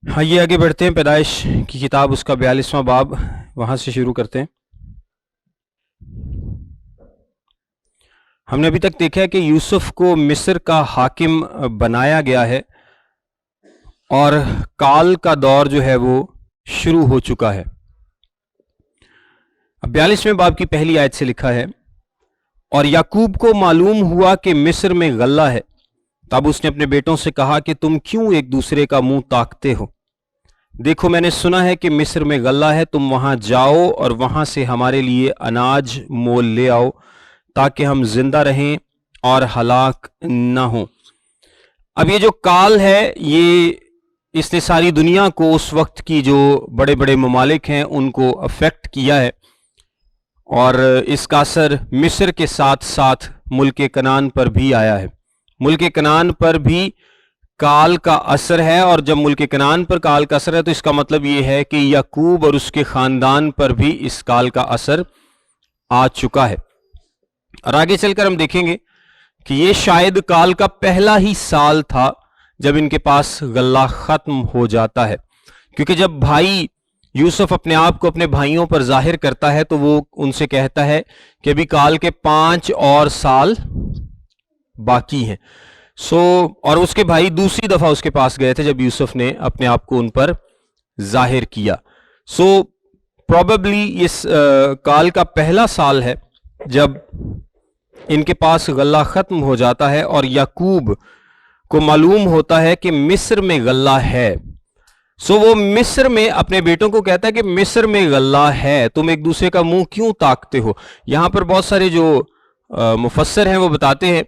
ہاں یہ آگے بڑھتے ہیں، پیدائش کی کتاب اس کا 42واں باب، وہاں سے شروع کرتے ہیں۔ ہم نے ابھی تک دیکھا ہے کہ یوسف کو مصر کا حاکم بنایا گیا ہے اور کال کا دور جو ہے وہ شروع ہو چکا ہے۔ اب 42ویں باب کی پہلی آیت سے لکھا ہے، اور یعقوب کو معلوم ہوا کہ مصر میں غلہ ہے، تب اس نے اپنے بیٹوں سے کہا کہ تم کیوں ایک دوسرے کا منہ تاکتے ہو؟ دیکھو میں نے سنا ہے کہ مصر میں غلہ ہے، تم وہاں جاؤ اور وہاں سے ہمارے لیے اناج مول لے آؤ تاکہ ہم زندہ رہیں اور ہلاک نہ ہوں۔ اب یہ جو کال ہے، یہ اس نے ساری دنیا کو، اس وقت کی جو بڑے بڑے ممالک ہیں ان کو افیکٹ کیا ہے، اور اس کا اثر مصر کے ساتھ ساتھ ملک کنعان پر بھی آیا ہے۔ ملک کنعان پر بھی کال کا اثر ہے، اور جب ملک کنعان پر کال کا اثر ہے تو اس کا مطلب یہ ہے کہ یعقوب اور اس کے خاندان پر بھی اس کال کا اثر آ چکا ہے۔ اور آگے چل کر ہم دیکھیں گے کہ یہ شاید کال کا پہلا ہی سال تھا جب ان کے پاس غلہ ختم ہو جاتا ہے، کیونکہ جب بھائی یوسف اپنے آپ کو اپنے بھائیوں پر ظاہر کرتا ہے تو وہ ان سے کہتا ہے کہ ابھی کال کے 5 اور سال باقی ہیں۔ اور اس کے بھائی دوسری دفعہ اس کے پاس گئے تھے جب یوسف نے اپنے آپ کو ان پر ظاہر کیا۔ پروبیبلی اس کال کا پہلا سال ہے جب ان کے پاس غلہ ختم ہو جاتا ہے، اور یعقوب کو معلوم ہوتا ہے کہ مصر میں غلہ ہے۔ وہ مصر میں اپنے بیٹوں کو کہتا ہے کہ مصر میں غلہ ہے، تم ایک دوسرے کا منہ کیوں تاکتے ہو؟ یہاں پر بہت سارے جو مفسر ہیں وہ بتاتے ہیں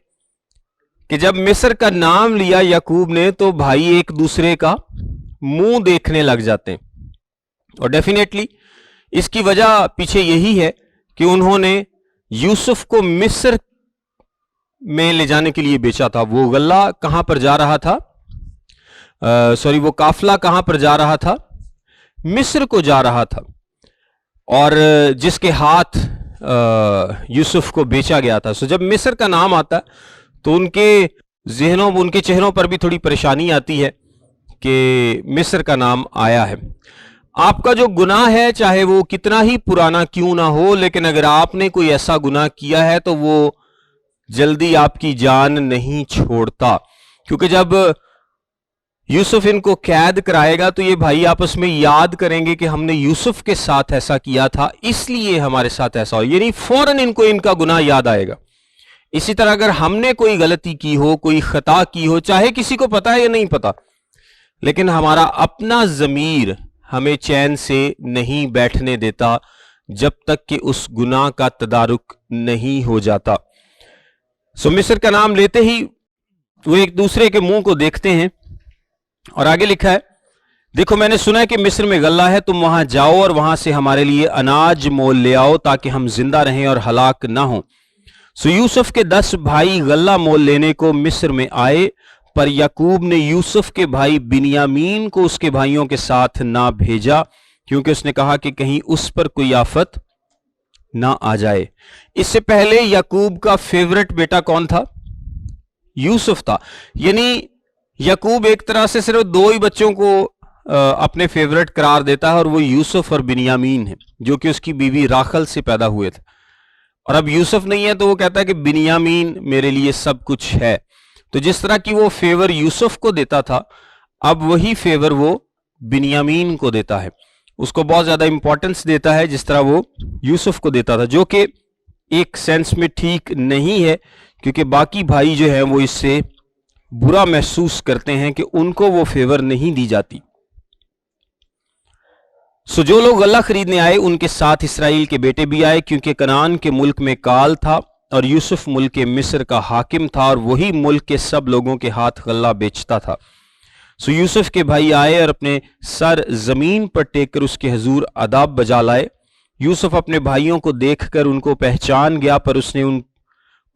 کہ جب مصر کا نام لیا یعقوب نے تو بھائی ایک دوسرے کا منہ دیکھنے لگ جاتے ہیں، اور ڈیفینیٹلی اس کی وجہ پیچھے یہی ہے کہ انہوں نے یوسف کو مصر میں لے جانے کے لیے بیچا تھا۔ وہ غلہ کہاں پر جا رہا تھا؟ وہ قافلہ کہاں پر جا رہا تھا؟ مصر کو جا رہا تھا، اور جس کے ہاتھ یوسف کو بیچا گیا تھا۔ جب مصر کا نام آتا ہے تو ان کے ذہنوں، ان کے چہروں پر بھی تھوڑی پریشانی آتی ہے کہ مصر کا نام آیا ہے۔ آپ کا جو گناہ ہے چاہے وہ کتنا ہی پرانا کیوں نہ ہو، لیکن اگر آپ نے کوئی ایسا گناہ کیا ہے تو وہ جلدی آپ کی جان نہیں چھوڑتا، کیونکہ جب یوسف ان کو قید کرائے گا تو یہ بھائی آپس میں یاد کریں گے کہ ہم نے یوسف کے ساتھ ایسا کیا تھا، اس لیے ہمارے ساتھ ایسا ہو، یعنی فوراً ان کو ان کا گناہ یاد آئے گا۔ اسی طرح اگر ہم نے کوئی غلطی کی ہو، کوئی خطا کی ہو، چاہے کسی کو پتا ہے یا نہیں پتا، لیکن ہمارا اپنا ضمیر ہمیں چین سے نہیں بیٹھنے دیتا جب تک کہ اس گناہ کا تدارک نہیں ہو جاتا۔ مصر کا نام لیتے ہی وہ ایک دوسرے کے منہ کو دیکھتے ہیں، اور آگے لکھا ہے، دیکھو میں نے سنا ہے کہ مصر میں غلہ ہے، تم وہاں جاؤ اور وہاں سے ہمارے لیے اناج مول لے آؤ تاکہ ہم زندہ رہیں اور ہلاک نہ ہوں۔ یوسف کے 10 بھائی غلہ مول لینے کو مصر میں آئے، پر یعقوب نے یوسف کے بھائی بنیامین کو اس کے بھائیوں کے ساتھ نہ بھیجا، کیونکہ اس نے کہا کہ کہیں اس پر کوئی آفت نہ آ جائے۔ اس سے پہلے یعقوب کا فیورٹ بیٹا کون تھا؟ یوسف تھا، یعنی یعقوب ایک طرح سے صرف 2 ہی بچوں کو اپنے فیورٹ قرار دیتا ہے، اور وہ یوسف اور بنیامین ہیں، جو کہ اس کی بیوی راخل سے پیدا ہوئے تھے۔ اور اب یوسف نہیں ہے تو وہ کہتا ہے کہ بنیامین میرے لیے سب کچھ ہے۔ تو جس طرح کی وہ فیور یوسف کو دیتا تھا، اب وہی فیور وہ بنیامین کو دیتا ہے، اس کو بہت زیادہ امپورٹنس دیتا ہے جس طرح وہ یوسف کو دیتا تھا، جو کہ ایک سینس میں ٹھیک نہیں ہے، کیونکہ باقی بھائی جو ہیں وہ اس سے برا محسوس کرتے ہیں کہ ان کو وہ فیور نہیں دی جاتی۔ جو لوگ غلہ خریدنے آئے ان کے ساتھ اسرائیل کے بیٹے بھی آئے، کیونکہ کنعان کے ملک میں کال تھا اور یوسف ملک مصر کا حاکم تھا، اور وہی ملک کے سب لوگوں کے ہاتھ غلہ بیچتا تھا۔ یوسف کے بھائی آئے اور اپنے سر زمین پر ٹیک کر اس کے حضور ادب بجا لائے۔ یوسف اپنے بھائیوں کو دیکھ کر ان کو پہچان گیا، پر اس نے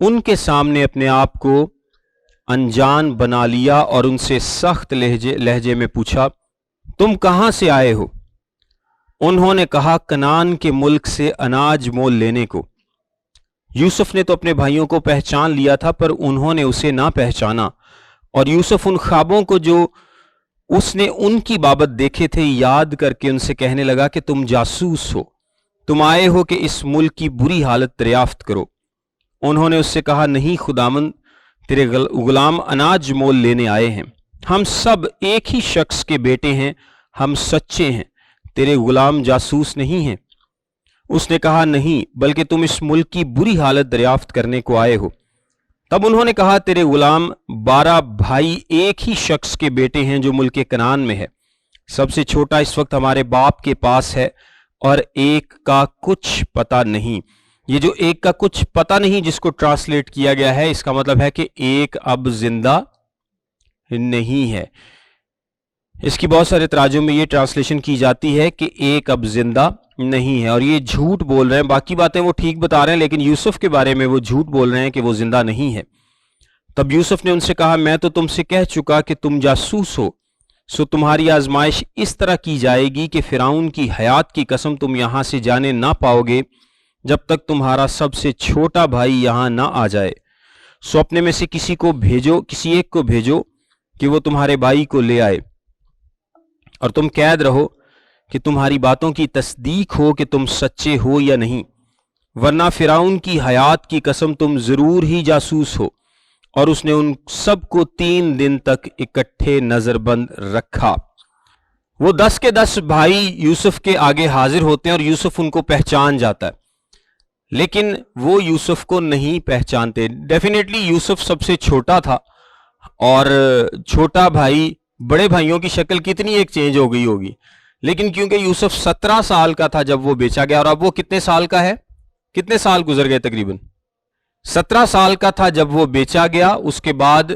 ان کے سامنے اپنے آپ کو انجان بنا لیا اور ان سے سخت لہجے میں پوچھا، تم کہاں سے آئے ہو؟ انہوں نے کہا، کنعان کے ملک سے اناج مول لینے کو۔ یوسف نے تو اپنے بھائیوں کو پہچان لیا تھا، پر انہوں نے اسے نہ پہچانا، اور یوسف ان خوابوں کو جو اس نے ان کی بابت دیکھے تھے، یاد کر کے ان سے کہنے لگا کہ تم جاسوس ہو، تم آئے ہو کہ اس ملک کی بری حالت دریافت کرو۔ انہوں نے اس سے کہا، نہیں خداوند، تیرے غلام اناج مول لینے آئے ہیں، ہم سب ایک ہی شخص کے بیٹے ہیں، ہم سچے ہیں، تیرے غلام جاسوس نہیں ہیں۔ اس نے کہا، نہیں، بلکہ تم اس ملک کی بری حالت دریافت کرنے کو آئے ہو۔ تب انہوں نے کہا، تیرے غلام 12 بھائی ایک ہی شخص کے بیٹے ہیں جو ملک کنعان میں ہے، سب سے چھوٹا اس وقت ہمارے باپ کے پاس ہے اور ایک کا کچھ پتہ نہیں۔ یہ جو ایک کا کچھ پتہ نہیں جس کو ٹرانسلیٹ کیا گیا ہے، اس کا مطلب ہے کہ ایک اب زندہ نہیں ہے۔ اس کی بہت سارے تراجم میں یہ ٹرانسلیشن کی جاتی ہے کہ ایک اب زندہ نہیں ہے، اور یہ جھوٹ بول رہے ہیں، باقی باتیں وہ ٹھیک بتا رہے ہیں، لیکن یوسف کے بارے میں وہ جھوٹ بول رہے ہیں کہ وہ زندہ نہیں ہے۔ تب یوسف نے ان سے کہا، میں تو تم سے کہہ چکا کہ تم جاسوس ہو، سو تمہاری آزمائش اس طرح کی جائے گی کہ فرعون کی حیات کی قسم تم یہاں سے جانے نہ پاؤ گے جب تک تمہارا سب سے چھوٹا بھائی یہاں نہ آ جائے۔ سو اپنے میں سے کسی ایک کو بھیجو کہ وہ تمہارے بھائی کو لے آئے، اور تم قید رہو کہ تمہاری باتوں کی تصدیق ہو کہ تم سچے ہو یا نہیں، ورنہ فرعون کی حیات کی قسم تم ضرور ہی جاسوس ہو۔ اور اس نے ان سب کو 3 دن تک اکٹھے نظر بند رکھا۔ وہ 10 کے 10 بھائی یوسف کے آگے حاضر ہوتے ہیں اور یوسف ان کو پہچان جاتا ہے، لیکن وہ یوسف کو نہیں پہچانتے۔ ڈیفینیٹلی یوسف سب سے چھوٹا تھا، اور چھوٹا بھائی بڑے بھائیوں کی شکل کتنی ایک چینج ہو گئی ہوگی، لیکن کیونکہ یوسف 17 سال کا تھا جب وہ بیچا گیا، اور اب وہ کتنے سال کا ہے؟ کتنے سال گزر گئے؟ تقریباً 17 سال کا تھا جب وہ بیچا گیا، اس کے بعد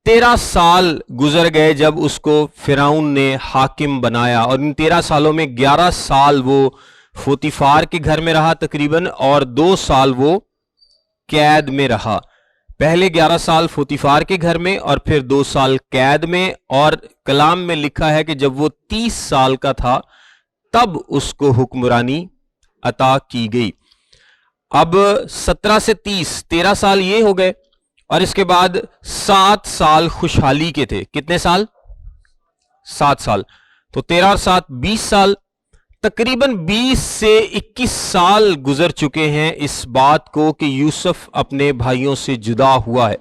13 سال گزر گئے جب اس کو فرعون نے حاکم بنایا، اور ان 13 سالوں میں 11 سال وہ فوتیفار کے گھر میں رہا تقریباً، اور 2 سال وہ قید میں رہا۔ پہلے 11 سال فوتیفار کے گھر میں اور پھر 2 سال قید میں، اور کلام میں لکھا ہے کہ جب وہ 30 سال کا تھا تب اس کو حکمرانی عطا کی گئی۔ اب 17 سے 13 سال یہ ہو گئے، اور اس کے بعد 7 سال خوشحالی کے تھے۔ کتنے سال؟ 7 سال۔ تو 13 اور 7 20 سال، تقریباً 20 سے 21 سال گزر چکے ہیں اس بات کو کہ یوسف اپنے بھائیوں سے جدا ہوا ہے۔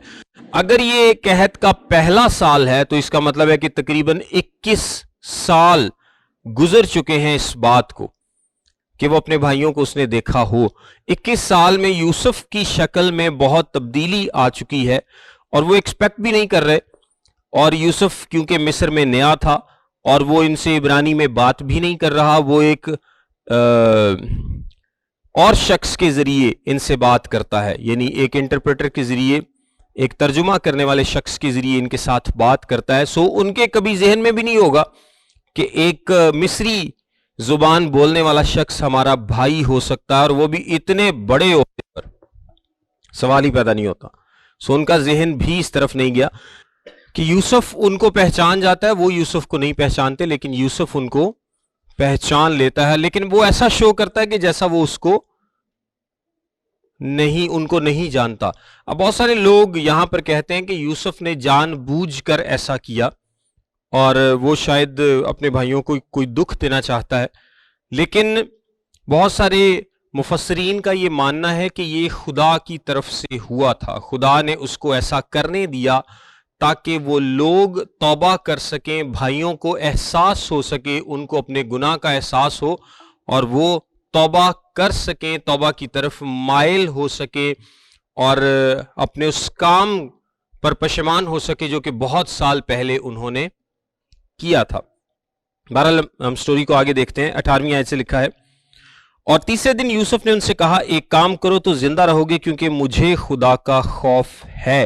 اگر یہ قحط کا پہلا سال ہے تو اس کا مطلب ہے کہ تقریباً 21 سال گزر چکے ہیں اس بات کو کہ وہ اپنے بھائیوں کو اس نے دیکھا ہو۔ 21 سال میں یوسف کی شکل میں بہت تبدیلی آ چکی ہے، اور وہ ایکسپیکٹ بھی نہیں کر رہے، اور یوسف کیونکہ مصر میں نیا تھا اور وہ ان سے عبرانی میں بات بھی نہیں کر رہا، وہ ایک اور شخص کے ذریعے ان سے بات کرتا ہے، یعنی ایک انٹرپریٹر کے ذریعے، ایک ترجمہ کرنے والے شخص کے ذریعے ان کے ساتھ بات کرتا ہے۔ سو ان کے کبھی ذہن میں بھی نہیں ہوگا کہ ایک مصری زبان بولنے والا شخص ہمارا بھائی ہو سکتا ہے، اور وہ بھی اتنے بڑے عہدے پر، سوال ہی پیدا نہیں ہوتا۔ سو ان کا ذہن بھی اس طرف نہیں گیا کہ یوسف ان کو پہچان جاتا ہے، وہ یوسف کو نہیں پہچانتے، لیکن یوسف ان کو پہچان لیتا ہے، لیکن وہ ایسا شو کرتا ہے کہ جیسا وہ اس کو ان کو نہیں جانتا۔ اب بہت سارے لوگ یہاں پر کہتے ہیں کہ یوسف نے جان بوجھ کر ایسا کیا، اور وہ شاید اپنے بھائیوں کو کوئی دکھ دینا چاہتا ہے، لیکن بہت سارے مفسرین کا یہ ماننا ہے کہ یہ خدا کی طرف سے ہوا تھا۔ خدا نے اس کو ایسا کرنے دیا تاکہ وہ لوگ توبہ کر سکیں، بھائیوں کو احساس ہو سکے، ان کو اپنے گناہ کا احساس ہو، اور وہ توبہ کر سکیں، توبہ کی طرف مائل ہو سکے، اور اپنے اس کام پر پشیمان ہو سکے جو کہ بہت سال پہلے انہوں نے کیا تھا۔ بہرحال ہم سٹوری کو آگے دیکھتے ہیں۔ 18ویں آیت سے لکھا ہے، اور تیسرے دن یوسف نے ان سے کہا، ایک کام کرو تو زندہ رہو گے، کیونکہ مجھے خدا کا خوف ہے۔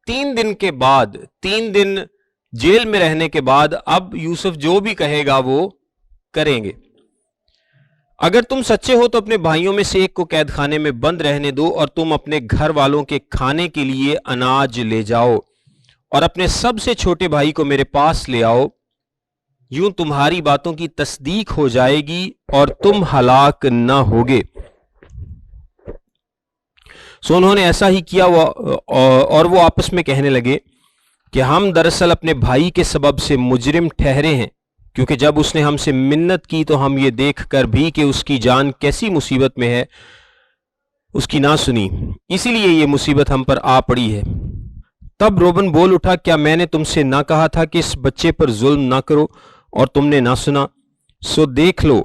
3 دن کے بعد، 3 دن جیل میں رہنے کے بعد، اب یوسف جو بھی کہے گا وہ کریں گے۔ اگر تم سچے ہو تو اپنے بھائیوں میں سے ایک کو قید خانے میں بند رہنے دو، اور تم اپنے گھر والوں کے کھانے کے لیے اناج لے جاؤ، اور اپنے سب سے چھوٹے بھائی کو میرے پاس لے آؤ، یوں تمہاری باتوں کی تصدیق ہو جائے گی اور تم ہلاک نہ ہوگے۔ سو انہوں نے ایسا ہی کیا، اور وہ آپس میں کہنے لگے، کہ ہم دراصل اپنے بھائی کے سبب سے مجرم ٹھہرے ہیں، کیونکہ جب اس نے ہم سے منت کی تو ہم یہ دیکھ کر بھی کہ اس کی جان کیسی مصیبت میں ہے اس کی نہ سنی، اسی لیے یہ مصیبت ہم پر آ پڑی ہے۔ تب روبن بول اٹھا، کیا میں نے تم سے نہ کہا تھا کہ اس بچے پر ظلم نہ کرو، اور تم نے نہ سنا؟ سو دیکھ لو،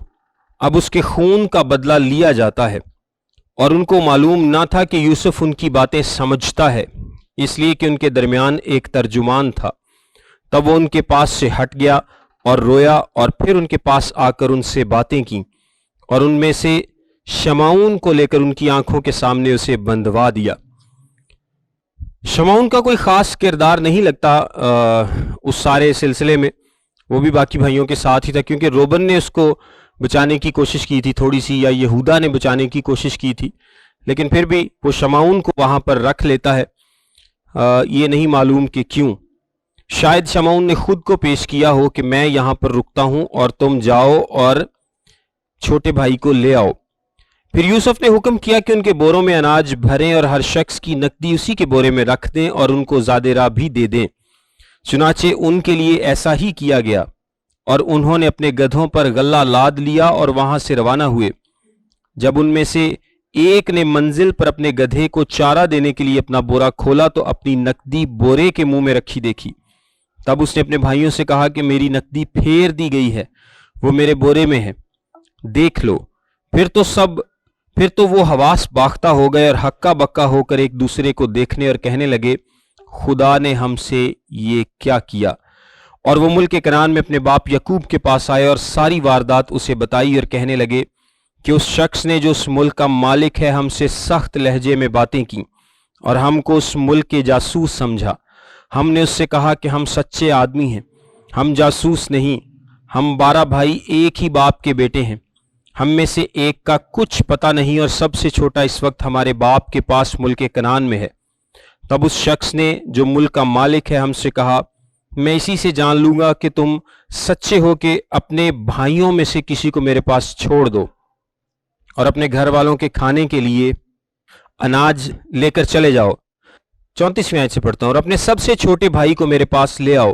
اب اس کے خون کا بدلہ لیا جاتا ہے۔ اور ان کو معلوم نہ تھا کہ یوسف ان کی باتیں سمجھتا ہے، اس لیے کہ ان کے درمیان ایک ترجمان تھا۔ تب وہ ان کے پاس سے ہٹ گیا اور رویا، اور پھر ان کے پاس آ کر ان سے باتیں کی، اور ان میں سے شمعون کو لے کر ان کی آنکھوں کے سامنے اسے بندھوا دیا۔ شمعون کا کوئی خاص کردار نہیں لگتا اس سارے سلسلے میں، وہ بھی باقی بھائیوں کے ساتھ ہی تھا، کیونکہ روبن نے اس کو بچانے کی کوشش کی تھی تھوڑی سی، یا یہودا نے بچانے کی کوشش کی تھی، لیکن پھر بھی وہ شمعون کو وہاں پر رکھ لیتا ہے۔ یہ نہیں معلوم کہ کیوں، شاید شمعون نے خود کو پیش کیا ہو کہ میں یہاں پر رکتا ہوں اور تم جاؤ اور چھوٹے بھائی کو لے آؤ۔ پھر یوسف نے حکم کیا کہ ان کے بوروں میں اناج بھریں اور ہر شخص کی نقدی اسی کے بورے میں رکھ دیں اور ان کو زیادہ راہ بھی دے دیں۔ چنانچہ ان کے لیے ایسا ہی کیا گیا، اور انہوں نے اپنے گدھوں پر غلہ لاد لیا اور وہاں سے روانہ ہوئے۔ جب ان میں سے ایک نے منزل پر اپنے گدھے کو چارہ دینے کے لیے اپنا بورا کھولا تو اپنی نقدی بورے کے منہ میں رکھی دیکھی۔ تب اس نے اپنے بھائیوں سے کہا کہ میری نقدی پھیر دی گئی ہے، وہ میرے بورے میں ہے، دیکھ لو۔ پھر تو وہ حواس باختہ ہو گئے اور ہکا بکا ہو کر ایک دوسرے کو دیکھنے اور کہنے لگے، خدا نے ہم سے یہ کیا کیا؟ اور وہ ملک کنعان میں اپنے باپ یعقوب کے پاس آئے اور ساری واردات اسے بتائی، اور کہنے لگے کہ اس شخص نے جو اس ملک کا مالک ہے ہم سے سخت لہجے میں باتیں کی، اور ہم کو اس ملک کے جاسوس سمجھا۔ ہم نے اس سے کہا کہ ہم سچے آدمی ہیں، ہم جاسوس نہیں، ہم 12 بھائی ایک ہی باپ کے بیٹے ہیں، ہم میں سے ایک کا کچھ پتہ نہیں، اور سب سے چھوٹا اس وقت ہمارے باپ کے پاس ملک کنعان میں ہے۔ تب اس شخص نے جو ملک کا مالک ہے ہم سے کہا، میں اسی سے جان لوں گا کہ تم سچے ہو کہ اپنے بھائیوں میں سے کسی کو میرے پاس چھوڑ دو اور اپنے گھر والوں کے کھانے کے لیے اناج لے کر چلے جاؤ۔ 34ویں آیت سے پڑھتا ہوں، اور اپنے سب سے چھوٹے بھائی کو میرے پاس لے آؤ،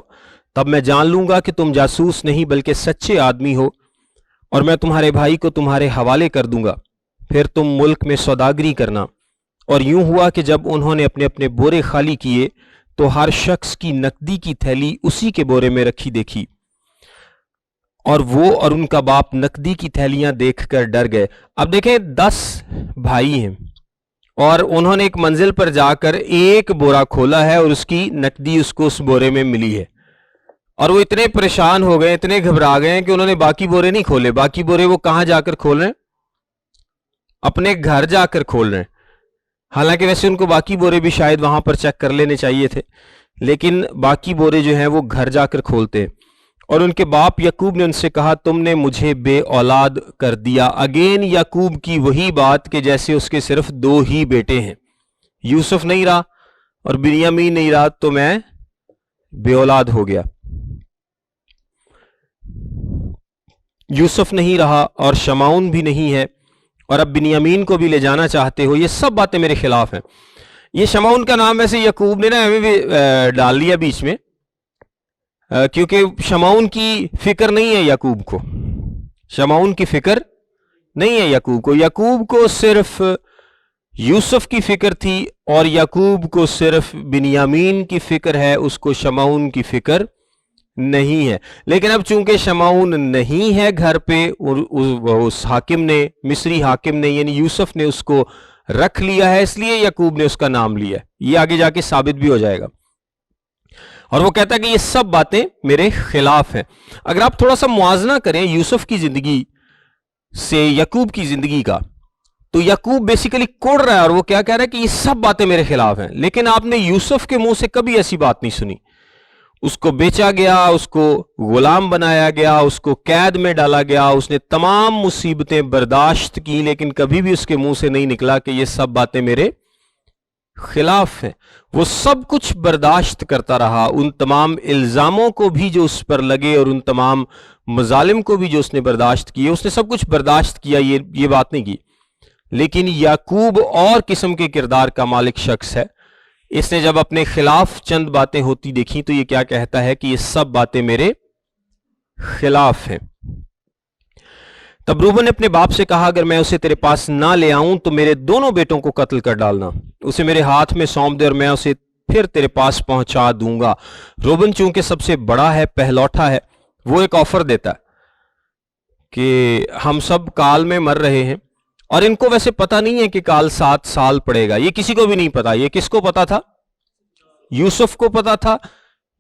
تب میں جان لوں گا کہ تم جاسوس نہیں بلکہ سچے آدمی ہو، اور میں تمہارے بھائی کو تمہارے حوالے کر دوں گا، پھر تم ملک میں سوداگری کرنا۔ اور یوں ہوا کہ جب انہوں نے اپنے اپنے بورے خالی کیے تو ہر شخص کی نقدی کی تھیلی اسی کے بورے میں رکھی دیکھی، اور وہ اور ان کا باپ نقدی کی تھیلیاں دیکھ کر ڈر گئے۔ اب دیکھیں 10 بھائی ہیں، اور انہوں نے ایک منزل پر جا کر ایک بورا کھولا ہے اور اس کی نقدی اس کو اس بورے میں ملی ہے، اور وہ اتنے پریشان ہو گئے، اتنے گھبرا گئے ہیں کہ انہوں نے باقی بورے نہیں کھولے۔ باقی بورے وہ کہاں جا کر کھول رہے ہیں؟ اپنے گھر جا کر کھول رہے ہیں۔ حالانکہ ویسے ان کو باقی بورے بھی شاید وہاں پر چیک کر لینے چاہیے تھے، لیکن باقی بورے جو ہیں وہ گھر جا کر کھولتے ہیں۔ اور ان کے باپ یعقوب نے ان سے کہا، تم نے مجھے بے اولاد کر دیا۔ اگین یعقوب کی وہی بات کہ جیسے اس کے صرف 2 ہی بیٹے ہیں، یوسف نہیں رہا اور بنیامین نہیں رہا، تو میں بے اولاد ہو گیا۔ یوسف نہیں رہا اور شمعون بھی نہیں ہے، اور اب بنیامین کو بھی لے جانا چاہتے ہو، یہ سب باتیں میرے خلاف ہیں۔ یہ شمعون کا نام ویسے یعقوب نے نا ہمیں بھی ڈال لیا بیچ میں، کیونکہ شمعون کی فکر نہیں ہے یعقوب کو، شمعون کی فکر نہیں ہے یعقوب کو، یعقوب کو صرف یوسف کی فکر تھی، اور یعقوب کو صرف بنیامین کی فکر ہے، اس کو شمعون کی فکر نہیں ہے۔ لیکن اب چونکہ شمعون نہیں ہے گھر پہ، اس حاکم نے، مصری حاکم نے یعنی یوسف نے اس کو رکھ لیا ہے، اس لیے یعقوب نے اس کا نام لیا ہے۔ یہ آگے جا کے ثابت بھی ہو جائے گا۔ اور وہ کہتا ہے کہ یہ سب باتیں میرے خلاف ہیں۔ اگر آپ تھوڑا سا موازنہ کریں یوسف کی زندگی سے یعقوب کی زندگی کا، تو یعقوب بیسیکلی کوڑ رہا ہے، اور وہ کیا کہہ رہا ہے کہ یہ سب باتیں میرے خلاف ہیں۔ لیکن آپ نے یوسف کے منہ سے کبھی ایسی بات نہیں سنی۔ اس کو بیچا گیا، اس کو غلام بنایا گیا، اس کو قید میں ڈالا گیا، اس نے تمام مصیبتیں برداشت کی، لیکن کبھی بھی اس کے منہ سے نہیں نکلا کہ یہ سب باتیں میرے خلاف ہیں۔ وہ سب کچھ برداشت کرتا رہا، ان تمام الزاموں کو بھی جو اس پر لگے اور ان تمام مظالم کو بھی جو اس نے برداشت کیے، اس نے سب کچھ برداشت کیا، یہ بات نہیں کی۔ لیکن یعقوب اور قسم کے کردار کا مالک شخص ہے، اس نے جب اپنے خلاف چند باتیں ہوتی دیکھی تو یہ کیا کہتا ہے کہ یہ سب باتیں میرے خلاف ہیں۔ تب روبن نے اپنے باپ سے کہا اگر میں اسے تیرے پاس نہ لے آؤں تو میرے دونوں بیٹوں کو قتل کر ڈالنا، اسے میرے ہاتھ میں سونپ دے اور میں اسے پھر تیرے پاس پہنچا دوں گا۔ روبن چونکہ سب سے بڑا ہے، پہلوٹا ہے، وہ ایک آفر دیتا ہے کہ ہم سب کال میں مر رہے ہیں، اور ان کو ویسے پتہ نہیں ہے کہ کال 7 سال پڑے گا، یہ کسی کو بھی نہیں پتا۔ یہ کس کو پتا تھا؟ یوسف کو پتا تھا۔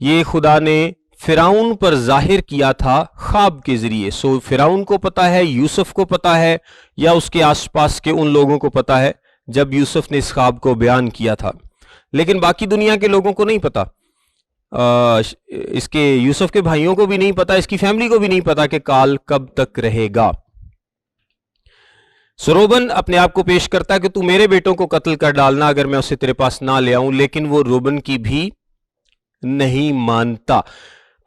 یہ خدا نے فرعون پر ظاہر کیا تھا خواب کے ذریعے، سو فرعون کو پتا ہے، یوسف کو پتا ہے، یا اس کے آس پاس کے ان لوگوں کو پتا ہے جب یوسف نے اس خواب کو بیان کیا تھا، لیکن باقی دنیا کے لوگوں کو نہیں پتا۔ اس کے یوسف کے بھائیوں کو بھی نہیں پتا، اس کی فیملی کو بھی نہیں پتا کہ کال کب تک رہے گا۔ روبن اپنے آپ کو پیش کرتا ہے کہ تو میرے بیٹوں کو قتل کر ڈالنا اگر میں اسے تیرے پاس نہ لے آؤں، لیکن وہ روبن کی بھی نہیں مانتا۔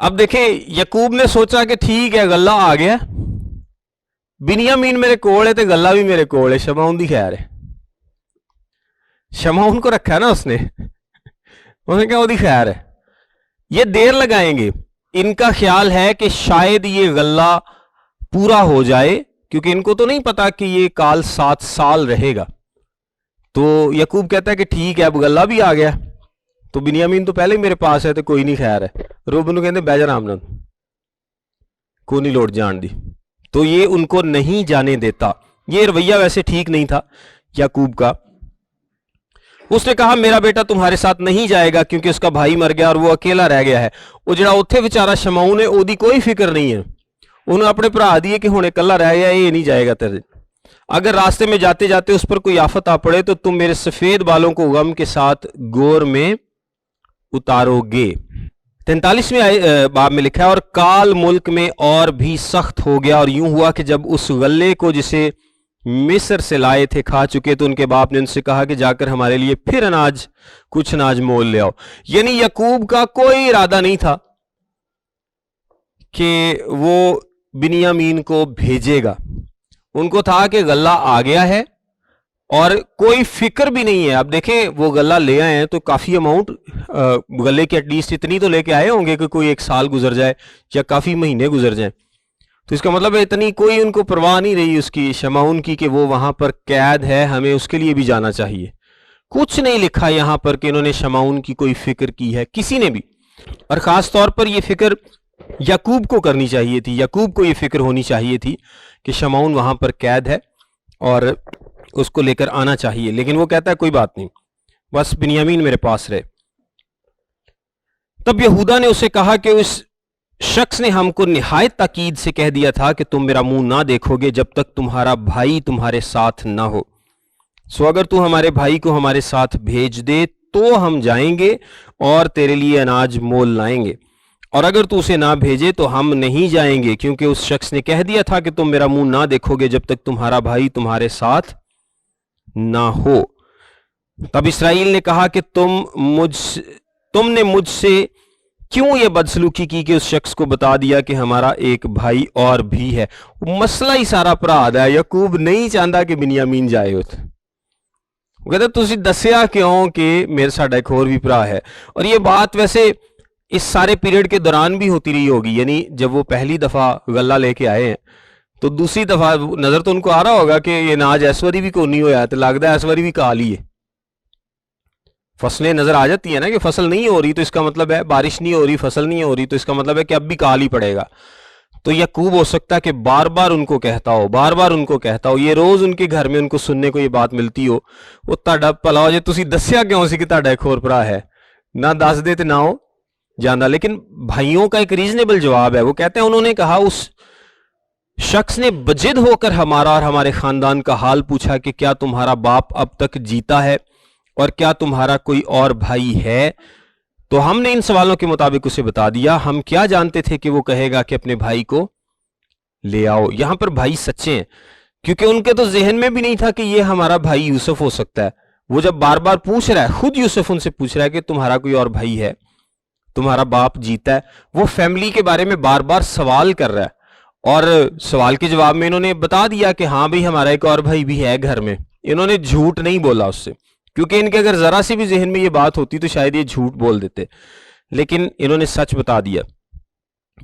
اب دیکھیں، یعقوب نے سوچا کہ ٹھیک ہے غلہ آ گیا، بنیامین میرے کول ہے تے غلہ بھی میرے کول ہے، شمعون دی خیر ہے۔ شمعون کو رکھا ہے نا اس نے کہا وہ دی خیر ہے، یہ دیر لگائیں گے۔ ان کا خیال ہے کہ شاید یہ غلہ پورا ہو جائے، کیونکہ ان کو تو نہیں پتا کہ یہ کال 7 سال رہے گا۔ تو یعقوب کہتا ہے کہ ٹھیک ہے اب غلہ بھی آ گیا، تو بنیامین تو پہلے ہی میرے پاس ہے تو کوئی نہیں خیر ہے۔ روبن کو کہتے ہیں بہ جا آرام نال، کوئی نہیں لوٹ جان دی، تو یہ ان کو نہیں جانے دیتا۔ یہ رویہ ویسے ٹھیک نہیں تھا یعقوب کا۔ اس نے کہا میرا بیٹا تمہارے ساتھ نہیں جائے گا کیونکہ اس کا بھائی مر گیا اور وہ اکیلا رہ گیا ہے۔ وہ جڑا اتھے بیچارہ شمعون ہے او دی کوئی فکر نہیں ہے، انہوں اپنے بھرا دیے کہ ہن اکلا رہ گیا، یہ نہیں جائے گا تیرے۔ اگر راستے میں جاتے جاتے اس پر کوئی آفت آ پڑے تو تم میرے سفید بالوں کو غم کے ساتھ گور میں اتارو گے۔ 43ویں باب میں لکھا ہے اور کال ملک میں اور بھی سخت ہو گیا، اور یوں ہوا کہ جب اس غلے کو جسے مصر سے لائے تھے کھا چکے تو ان کے باپ نے ان سے کہا کہ جا کر ہمارے لیے پھر کچھ اناج مول لے آؤ۔ یعنی یعقوب کا کوئی ارادہ نہیں تھا کہ وہ بنیامین کو بھیجے گا، ان کو تھا کہ غلہ آ گیا ہے اور کوئی فکر بھی نہیں ہے۔ اب دیکھیں وہ غلہ لے آئے ہیں تو کافی اماؤنٹ غلے کے ایٹ لیسٹ اتنی تو لے کے آئے ہوں گے کہ کوئی 1 سال گزر جائے یا کافی مہینے گزر جائیں، تو اس کا مطلب ہے اتنی کوئی ان کو پرواہ نہیں رہی اس کی شمعون کی کہ وہ وہاں پر قید ہے، ہمیں اس کے لیے بھی جانا چاہیے۔ کچھ نہیں لکھا یہاں پر کہ انہوں نے شمعون کی کوئی فکر کی ہے، کسی نے بھی، اور خاص طور پر یہ فکر یعقوب کو کرنی چاہیے تھی، یعقوب کو یہ فکر ہونی چاہیے تھی کہ شمعون وہاں پر قید ہے اور اس کو لے کر آنا چاہیے، لیکن وہ کہتا ہے کوئی بات نہیں، بس بنیامین میرے پاس رہے۔ تب یہودا نے اسے کہا کہ اس شخص نے ہم کو نہایت تاکید سے کہہ دیا تھا کہ تم میرا منہ نہ دیکھو گے جب تک تمہارا بھائی تمہارے ساتھ نہ ہو، سو اگر تو ہمارے بھائی کو ہمارے ساتھ بھیج دے تو ہم جائیں گے اور تیرے لیے اناج مول لائیں گے، اور اگر تو اسے نہ بھیجے تو ہم نہیں جائیں گے، کیونکہ اس شخص نے کہہ دیا تھا کہ تم میرا منہ نہ دیکھو گے جب تک تمہارا بھائی تمہارے ساتھ نہ ہو۔ تب اسرائیل نے کہا کہ تم نے مجھ سے کیوں یہ بدسلوکی کی کہ اس شخص کو بتا دیا کہ ہمارا ایک بھائی اور بھی ہے؟ مسئلہ ہی سارا بھرا دا ہے، یعقوب نہیں چاہتا کہ بنیامین جائے وہ کہتا تسی دسیا کیوں کہ میرا ساڈا ایک اور بھی بھرا ہے۔ اور یہ بات ویسے اس سارے پیریڈ کے دوران بھی ہوتی رہی ہوگی، یعنی جب وہ پہلی دفعہ غلہ لے کے آئے ہیں تو دوسری دفعہ نظر تو ان کو آ رہا ہوگا کہ یہ ناج اس واری بھی کوئی نہیں ہوا ہے، تو لگتا ہے اس واری بھی کال ہی ہے۔ فصلیں نظر آ جاتی ہیں نا کہ فصل نہیں ہو رہی تو اس کا مطلب ہے بارش نہیں ہو رہی، فصل نہیں ہو رہی تو اس کا مطلب ہے کہ اب بھی کال ہی پڑے گا۔ تو یعقوب ہو سکتا ہے کہ بار بار ان کو کہتا ہو، یہ روز ان کے گھر میں ان کو سننے کو یہ بات ملتی ہو، وہ تہاڈا بھلا ہو جے تسی دسیا کیوں سی کہ تہاڈا ایک اور بھرا ہے، نہ دس دے تے نہ ہو جانا۔ لیکن بھائیوں کا ایک ریزنیبل جواب ہے، وہ کہتے ہیں انہوں نے کہا اس شخص نے بجد ہو کر ہمارا اور ہمارے خاندان کا حال پوچھا کہ کیا تمہارا باپ اب تک جیتا ہے اور کیا تمہارا کوئی اور بھائی ہے؟ تو ہم نے ان سوالوں کے مطابق اسے بتا دیا، ہم کیا جانتے تھے کہ وہ کہے گا کہ اپنے بھائی کو لے آؤ۔ یہاں پر بھائی سچے ہیں، کیونکہ ان کے تو ذہن میں بھی نہیں تھا کہ یہ ہمارا بھائی یوسف ہو سکتا ہے۔ وہ جب بار بار پوچھ رہا ہے، خود یوسف ان سے پوچھ رہا ہے کہ تمہارا کوئی اور بھائی ہے، تمہارا باپ جیتا ہے، وہ فیملی کے بارے میں بار بار سوال کر رہا ہے، اور سوال کے جواب میں انہوں نے بتا دیا کہ ہاں بھئی ہمارا ایک اور بھائی بھی ہے گھر میں۔ انہوں نے جھوٹ نہیں بولا اس سے، کیونکہ ان کے اگر ذرا سی بھی ذہن میں یہ بات ہوتی تو شاید یہ جھوٹ بول دیتے، لیکن انہوں نے سچ بتا دیا۔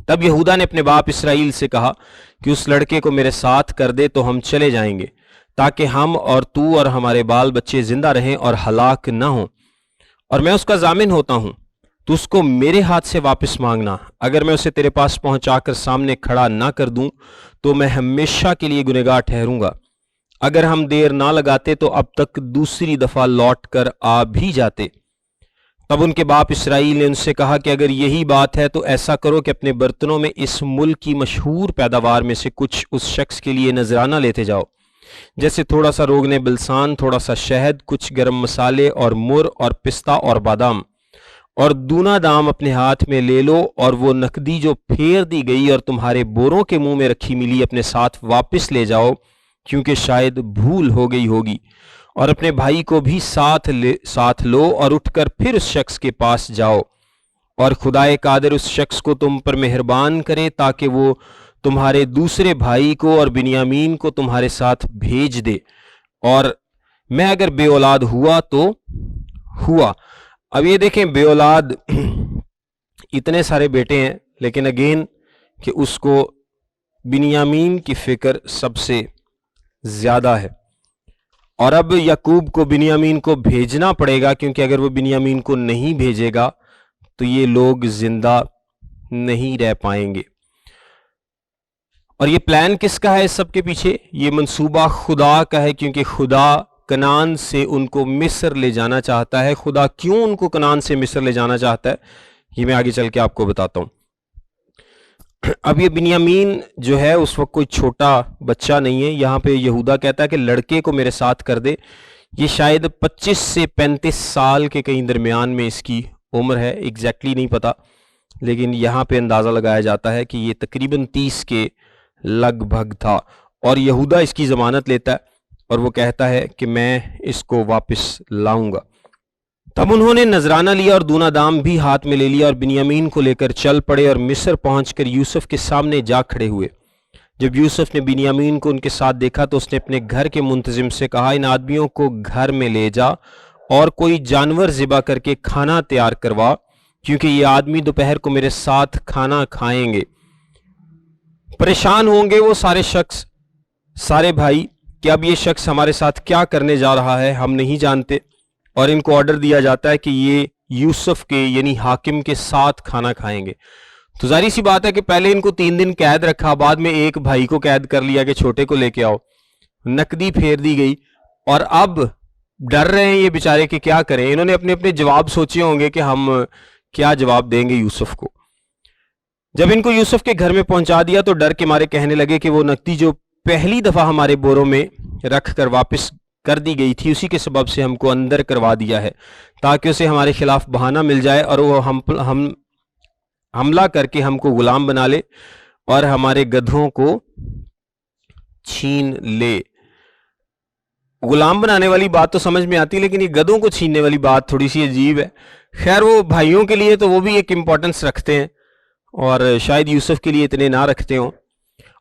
تب یہودا نے اپنے باپ اسرائیل سے کہا کہ اس لڑکے کو میرے ساتھ کر دے تو ہم چلے جائیں گے، تاکہ ہم اور تو اور ہمارے بال بچے زندہ رہیں اور ہلاک نہ ہوں، اور میں اس کا ضامن ہوتا ہوں۔ تو اس کو میرے ہاتھ سے واپس مانگنا، اگر میں اسے تیرے پاس پہنچا کر سامنے کھڑا نہ کر دوں تو میں ہمیشہ کے لیے گنہگار ٹھہروں گا۔ اگر ہم دیر نہ لگاتے تو اب تک دوسری دفعہ لوٹ کر آ بھی جاتے۔ تب ان کے باپ اسرائیل نے ان سے کہا کہ اگر یہی بات ہے تو ایسا کرو کہ اپنے برتنوں میں اس ملک کی مشہور پیداوار میں سے کچھ اس شخص کے لیے نذرانہ لیتے جاؤ، جیسے تھوڑا سا روغن بلسان، تھوڑا سا شہد، کچھ گرم مسالے اور مر اور پستہ اور بادام، اور دونا دام اپنے ہاتھ میں لے لو، اور وہ نقدی جو پھیر دی گئی اور تمہارے بوروں کے منہ میں رکھی ملی اپنے ساتھ واپس لے جاؤ، کیونکہ شاید بھول ہو گئی ہوگی، اور اپنے بھائی کو بھی ساتھ لو، اور اٹھ کر پھر اس شخص کے پاس جاؤ، اور خدائے قادر اس شخص کو تم پر مہربان کرے تاکہ وہ تمہارے دوسرے بھائی کو اور بنیامین کو تمہارے ساتھ بھیج دے، اور میں اگر بے اولاد ہوا تو ہوا۔ اب یہ دیکھیں، بے اولاد اتنے سارے بیٹے ہیں، لیکن اگین کہ اس کو بنیامین کی فکر سب سے زیادہ ہے، اور اب یعقوب کو بنیامین کو بھیجنا پڑے گا، کیونکہ اگر وہ بنیامین کو نہیں بھیجے گا تو یہ لوگ زندہ نہیں رہ پائیں گے۔ اور یہ پلان کس کا ہے اس سب کے پیچھے؟ یہ منصوبہ خدا کا ہے، کیونکہ خدا کنعان سے ان کو مصر لے جانا چاہتا ہے۔ خدا کیوں ان کو کنعان سے مصر لے جانا چاہتا ہے یہ میں آگے چل کے آپ کو بتاتا ہوں۔ اب یہ بنیامین جو ہے اس وقت کوئی چھوٹا بچہ نہیں ہے، یہاں پہ یہودا کہتا ہے کہ لڑکے کو میرے ساتھ کر دے۔ یہ شاید 25 سے 35 سال کے کہیں درمیان میں اس کی عمر ہے، ایگزیکٹلی نہیں پتا، لیکن یہاں پہ اندازہ لگایا جاتا ہے کہ یہ تقریباً 30 کے لگ بھگ تھا، اور یہودا اس کی ضمانت لیتا ہے اور وہ کہتا ہے کہ میں اس کو واپس لاؤں گا۔ تب انہوں نے نذرانہ لیا اور دونا دام بھی ہاتھ میں لے لیا، اور بنیامین کو لے کر چل پڑے، اور مصر پہنچ کر یوسف کے سامنے جا کھڑے ہوئے۔ جب یوسف نے بنیامین کو ان کے ساتھ دیکھا تو اس نے اپنے گھر کے منتظم سے کہا، ان آدمیوں کو گھر میں لے جا اور کوئی جانور ذبح کر کے کھانا تیار کروا، کیونکہ یہ آدمی دوپہر کو میرے ساتھ کھانا کھائیں گے۔ پریشان ہوں گے وہ سارے بھائی کہ اب یہ شخص ہمارے ساتھ کیا کرنے جا رہا ہے، ہم نہیں جانتے، اور ان کو آرڈر دیا جاتا ہے کہ یہ یوسف کے یعنی حاکم کے ساتھ کھانا کھائیں گے۔ تو ظاہری سی بات ہے کہ پہلے ان کو 3 دن قید رکھا، بعد میں ایک بھائی کو قید کر لیا کہ چھوٹے کو لے کے آؤ، نقدی پھیر دی گئی، اور اب ڈر رہے ہیں یہ بیچارے کہ کیا کریں۔ انہوں نے اپنے اپنے جواب سوچے ہوں گے کہ ہم کیا جواب دیں گے یوسف کو۔ جب ان کو یوسف کے گھر میں پہنچا دیا تو ڈر کے مارے کہنے لگے کہ وہ نقدی جو پہلی دفعہ ہمارے بوروں میں رکھ کر واپس کر دی گئی تھی اسی کے سبب سے ہم کو اندر کروا دیا ہے، تاکہ اسے ہمارے خلاف بہانہ مل جائے اور وہ ہم حملہ کر کے ہم کو غلام بنا لے اور ہمارے گدھوں کو چھین لے۔ غلام بنانے والی بات تو سمجھ میں آتی، لیکن یہ گدھوں کو چھیننے والی بات تھوڑی سی عجیب ہے۔ خیر، وہ بھائیوں کے لیے تو وہ بھی ایک امپورٹنس رکھتے ہیں، اور شاید یوسف کے لیے اتنے نہ رکھتے ہوں۔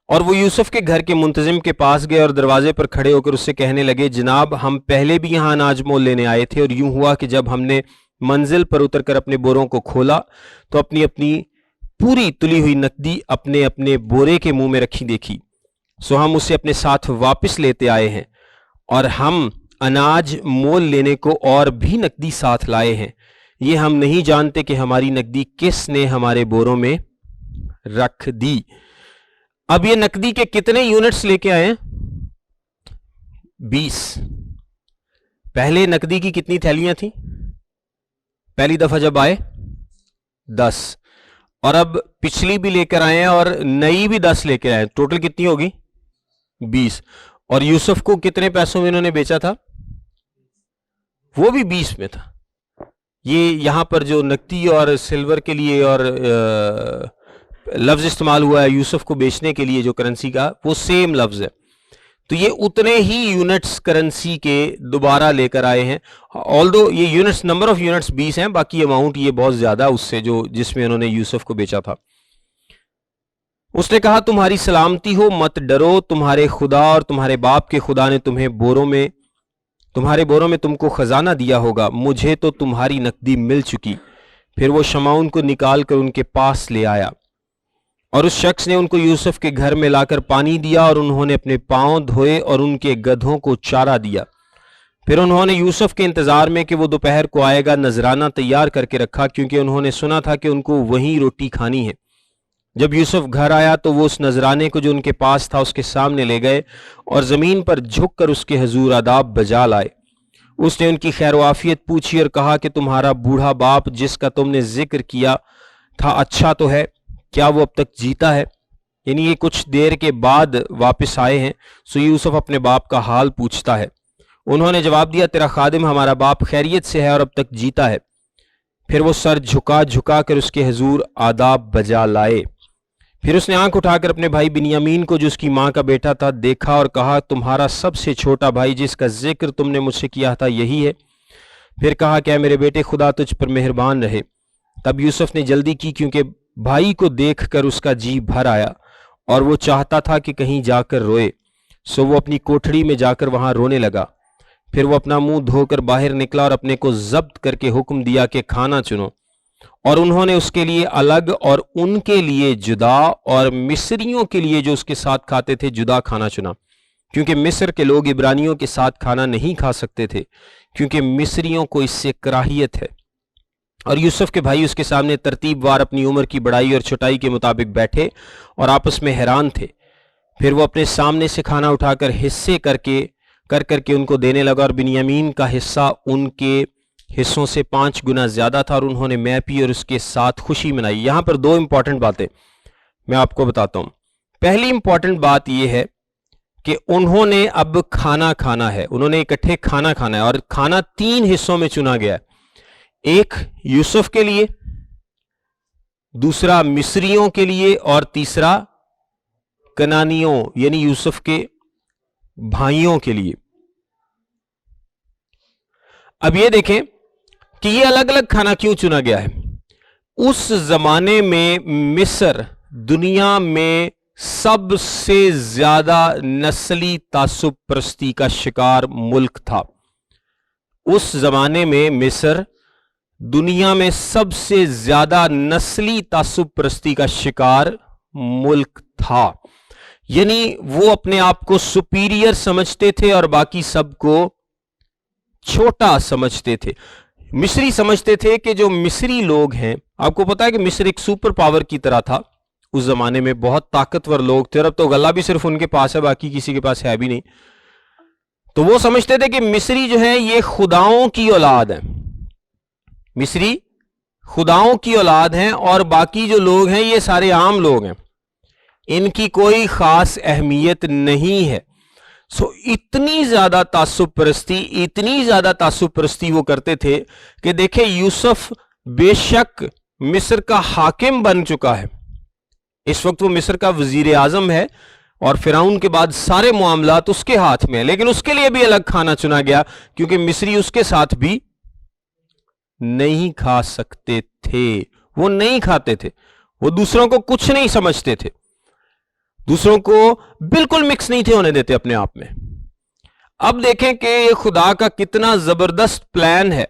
اور وہ یوسف کے گھر کے منتظم کے پاس گئے اور دروازے پر کھڑے ہو کر اس سے کہنے لگے، جناب ہم پہلے بھی یہاں اناج مول لینے آئے تھے، اور یوں ہوا کہ جب ہم نے منزل پر اتر کر اپنے بوروں کو کھولا تو اپنی پوری تلی ہوئی نقدی اپنے اپنے بورے کے منہ میں رکھی دیکھی، سو ہم اسے اپنے ساتھ واپس لیتے آئے ہیں، اور ہم اناج مول لینے کو اور بھی نقدی ساتھ لائے ہیں۔ یہ ہم نہیں جانتے کہ ہماری نقدی کس نے ہمارے بوروں میں رکھ دی۔ اب یہ نقدی کے کتنے یونٹس لے کے آئے ہیں؟ 20۔ پہلے نقدی کی کتنی تھیلیاں تھیں پہلی دفعہ جب آئے؟ 10۔ اور اب پچھلی بھی لے کر آئے ہیں اور نئی بھی 10 لے کے آئے ہیں، ٹوٹل کتنی ہوگی؟ 20۔ اور یوسف کو کتنے پیسوں میں انہوں نے بیچا تھا؟ وہ بھی 20 میں تھا۔ یہ یہاں پر جو نقدی اور سلور کے لیے اور لفظ استعمال ہوا ہے یوسف کو بیچنے کے لیے جو کرنسی کا، وہ سیم لفظ ہے، تو یہ اتنے ہی یونٹس کرنسی کے دوبارہ لے کر آئے ہیں۔ آلدو یہ یونٹس، نمبر آف یونٹس 20 ہیں، باقی اماؤنٹ یہ بہت زیادہ اس سے جس میں انہوں نے یوسف کو بیچا تھا۔ اس نے کہا، تمہاری سلامتی ہو، مت ڈرو، تمہارے خدا اور تمہارے باپ کے خدا نے تمہارے بوروں میں تم کو خزانہ دیا ہوگا، مجھے تو تمہاری نقدی مل چکی۔ پھر وہ شمعون کو نکال کر ان کے پاس لے آیا، اور اس شخص نے ان کو یوسف کے گھر میں لا کر پانی دیا، اور انہوں نے اپنے پاؤں دھوئے اور ان کے گدھوں کو چارہ دیا۔ پھر انہوں نے یوسف کے انتظار میں کہ وہ دوپہر کو آئے گا نذرانہ تیار کر کے رکھا، کیونکہ انہوں نے سنا تھا کہ ان کو وہیں روٹی کھانی ہے۔ جب یوسف گھر آیا تو وہ اس نذرانے کو جو ان کے پاس تھا اس کے سامنے لے گئے اور زمین پر جھک کر اس کے حضور آداب بجا لائے۔ اس نے ان کی خیر و عافیت پوچھی اور کہا کہ تمہارا بوڑھا باپ جس کا تم نے ذکر کیا تھا اچھا تو ہے؟ کیا وہ اب تک جیتا ہے؟ یعنی یہ کچھ دیر کے بعد واپس آئے ہیں، سو یوسف اپنے باپ کا حال پوچھتا ہے۔ انہوں نے جواب دیا، تیرا خادم ہمارا باپ خیریت سے ہے اور اب تک جیتا ہے۔ پھر وہ سر جھکا جھکا کر اس کے حضور آداب بجا لائے۔ پھر اس نے آنکھ اٹھا کر اپنے بھائی بنیامین کو جو اس کی ماں کا بیٹا تھا دیکھا اور کہا، تمہارا سب سے چھوٹا بھائی جس کا ذکر تم نے مجھ سے کیا تھا یہی ہے؟ پھر کہا کہ اے میرے بیٹے خدا تجھ پر مہربان رہے۔ تب یوسف نے جلدی کی کیونکہ بھائی کو دیکھ کر اس کا جی بھر آیا اور وہ چاہتا تھا کہ کہیں جا کر روئے، سو وہ اپنی کوٹھڑی میں جا کر وہاں رونے لگا۔ پھر وہ اپنا منہ دھو کر باہر نکلا اور اپنے کو ضبط کر کے حکم دیا کہ کھانا چنو، اور انہوں نے اس کے لیے الگ اور ان کے لیے جدا اور مصریوں کے لیے جو اس کے ساتھ کھاتے تھے جدا کھانا چنا، کیونکہ مصر کے لوگ عبرانیوں کے ساتھ کھانا نہیں کھا سکتے تھے، کیونکہ مصریوں کو اس سے کراہیت ہے۔ اور یوسف کے بھائی اس کے سامنے ترتیب وار اپنی عمر کی بڑائی اور چھوٹائی کے مطابق بیٹھے اور آپس میں حیران تھے۔ پھر وہ اپنے سامنے سے کھانا اٹھا کر حصے کر کے ان کو دینے لگا، اور بنیامین کا حصہ ان کے حصوں سے 5 گنا زیادہ تھا، اور انہوں نے میں پی اور اس کے ساتھ خوشی منائی۔ یہاں پر 2 امپورٹنٹ باتیں میں آپ کو بتاتا ہوں۔ پہلی امپورٹنٹ بات یہ ہے کہ انہوں نے اب کھانا ہے، انہوں نے اکٹھے کھانا ہے، اور کھانا 3 حصوں میں چنا گیا ہے، ایک یوسف کے لیے، دوسرا مصریوں کے لیے، اور تیسرا کنانیوں یعنی یوسف کے بھائیوں کے لیے۔ اب یہ دیکھیں کہ یہ الگ الگ کھانا کیوں چنا گیا ہے۔ اس زمانے میں مصر دنیا میں سب سے زیادہ نسلی تعصب پرستی کا شکار ملک تھا۔ اس زمانے میں مصر دنیا میں سب سے زیادہ نسلی تعصب پرستی کا شکار ملک تھا، یعنی وہ اپنے آپ کو سپیریئر سمجھتے تھے اور باقی سب کو چھوٹا سمجھتے تھے۔ مصری سمجھتے تھے کہ جو مصری لوگ ہیں، آپ کو پتا ہے کہ مصر ایک سپر پاور کی طرح تھا اس زمانے میں، بہت طاقتور لوگ تھے، اور اب تو غلہ بھی صرف ان کے پاس ہے، باقی کسی کے پاس ہے بھی نہیں۔ تو وہ سمجھتے تھے کہ مصری جو ہے یہ خداؤں کی اولاد ہے، مصری خداؤں کی اولاد ہیں، اور باقی جو لوگ ہیں یہ سارے عام لوگ ہیں، ان کی کوئی خاص اہمیت نہیں ہے۔ سو اتنی زیادہ تعصب پرستی وہ کرتے تھے کہ دیکھیں یوسف بے شک مصر کا حاکم بن چکا ہے، اس وقت وہ مصر کا وزیر اعظم ہے اور فرعون کے بعد سارے معاملات اس کے ہاتھ میں ہیں، لیکن اس کے لیے بھی الگ کھانا چنا گیا کیونکہ مصری اس کے ساتھ بھی نہیں کھا سکتے تھے، وہ نہیں کھاتے تھے، وہ دوسروں کو کچھ نہیں سمجھتے تھے، دوسروں کو بالکل مکس نہیں تھے ہونے دیتے اپنے آپ میں۔ اب دیکھیں کہ یہ خدا کا کتنا زبردست پلان ہے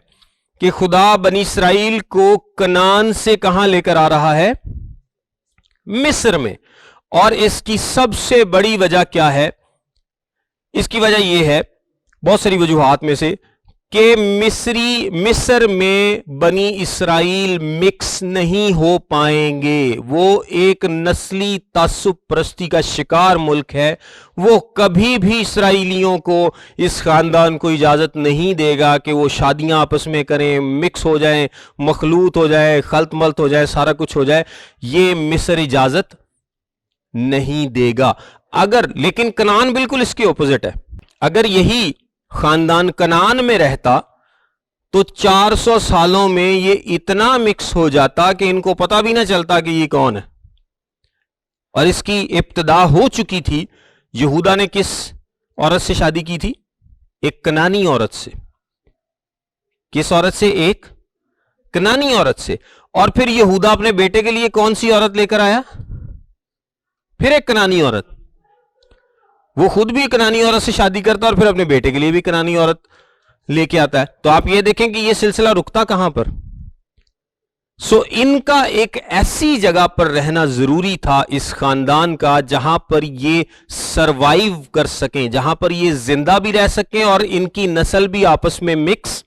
کہ خدا بنی اسرائیل کو کنعان سے کہاں لے کر آ رہا ہے؟ مصر میں۔ اور اس کی سب سے بڑی وجہ کیا ہے؟ اس کی وجہ یہ ہے، بہت ساری وجوہات میں سے، کہ مصر میں بنی اسرائیل مکس نہیں ہو پائیں گے، وہ ایک نسلی تعصب پرستی کا شکار ملک ہے، وہ کبھی بھی اسرائیلیوں کو، اس خاندان کو اجازت نہیں دے گا کہ وہ شادیاں آپس میں کریں، مکس ہو جائیں، مخلوط ہو جائے، خلط ملط ہو جائے، سارا کچھ ہو جائے، یہ مصر اجازت نہیں دے گا۔ لیکن کنعان بالکل اس کے اپوزٹ ہے۔ اگر یہی خاندان کنعان میں رہتا تو 400 سالوں میں یہ اتنا مکس ہو جاتا کہ ان کو پتہ بھی نہ چلتا کہ یہ کون ہے۔ اور اس کی ابتدا ہو چکی تھی۔ یہودا نے کس عورت سے شادی کی تھی؟ ایک کنانی عورت سے۔ کس عورت سے؟ ایک کنانی عورت سے۔ اور پھر یہودا اپنے بیٹے کے لیے کون سی عورت لے کر آیا؟ پھر ایک کنانی عورت۔ وہ خود بھی کنانی عورت سے شادی کرتا اور پھر اپنے بیٹے کے لیے بھی کنانی عورت۔ لے کے آتا ہے. تو آپ یہ دیکھیں کہ یہ سلسلہ رکتا کہاں پر. ان کا ایک ایسی جگہ پر رہنا ضروری تھا اس خاندان کا جہاں پر یہ سروائیو کر سکیں, جہاں پر یہ زندہ بھی رہ سکیں اور ان کی نسل بھی آپس میں مکس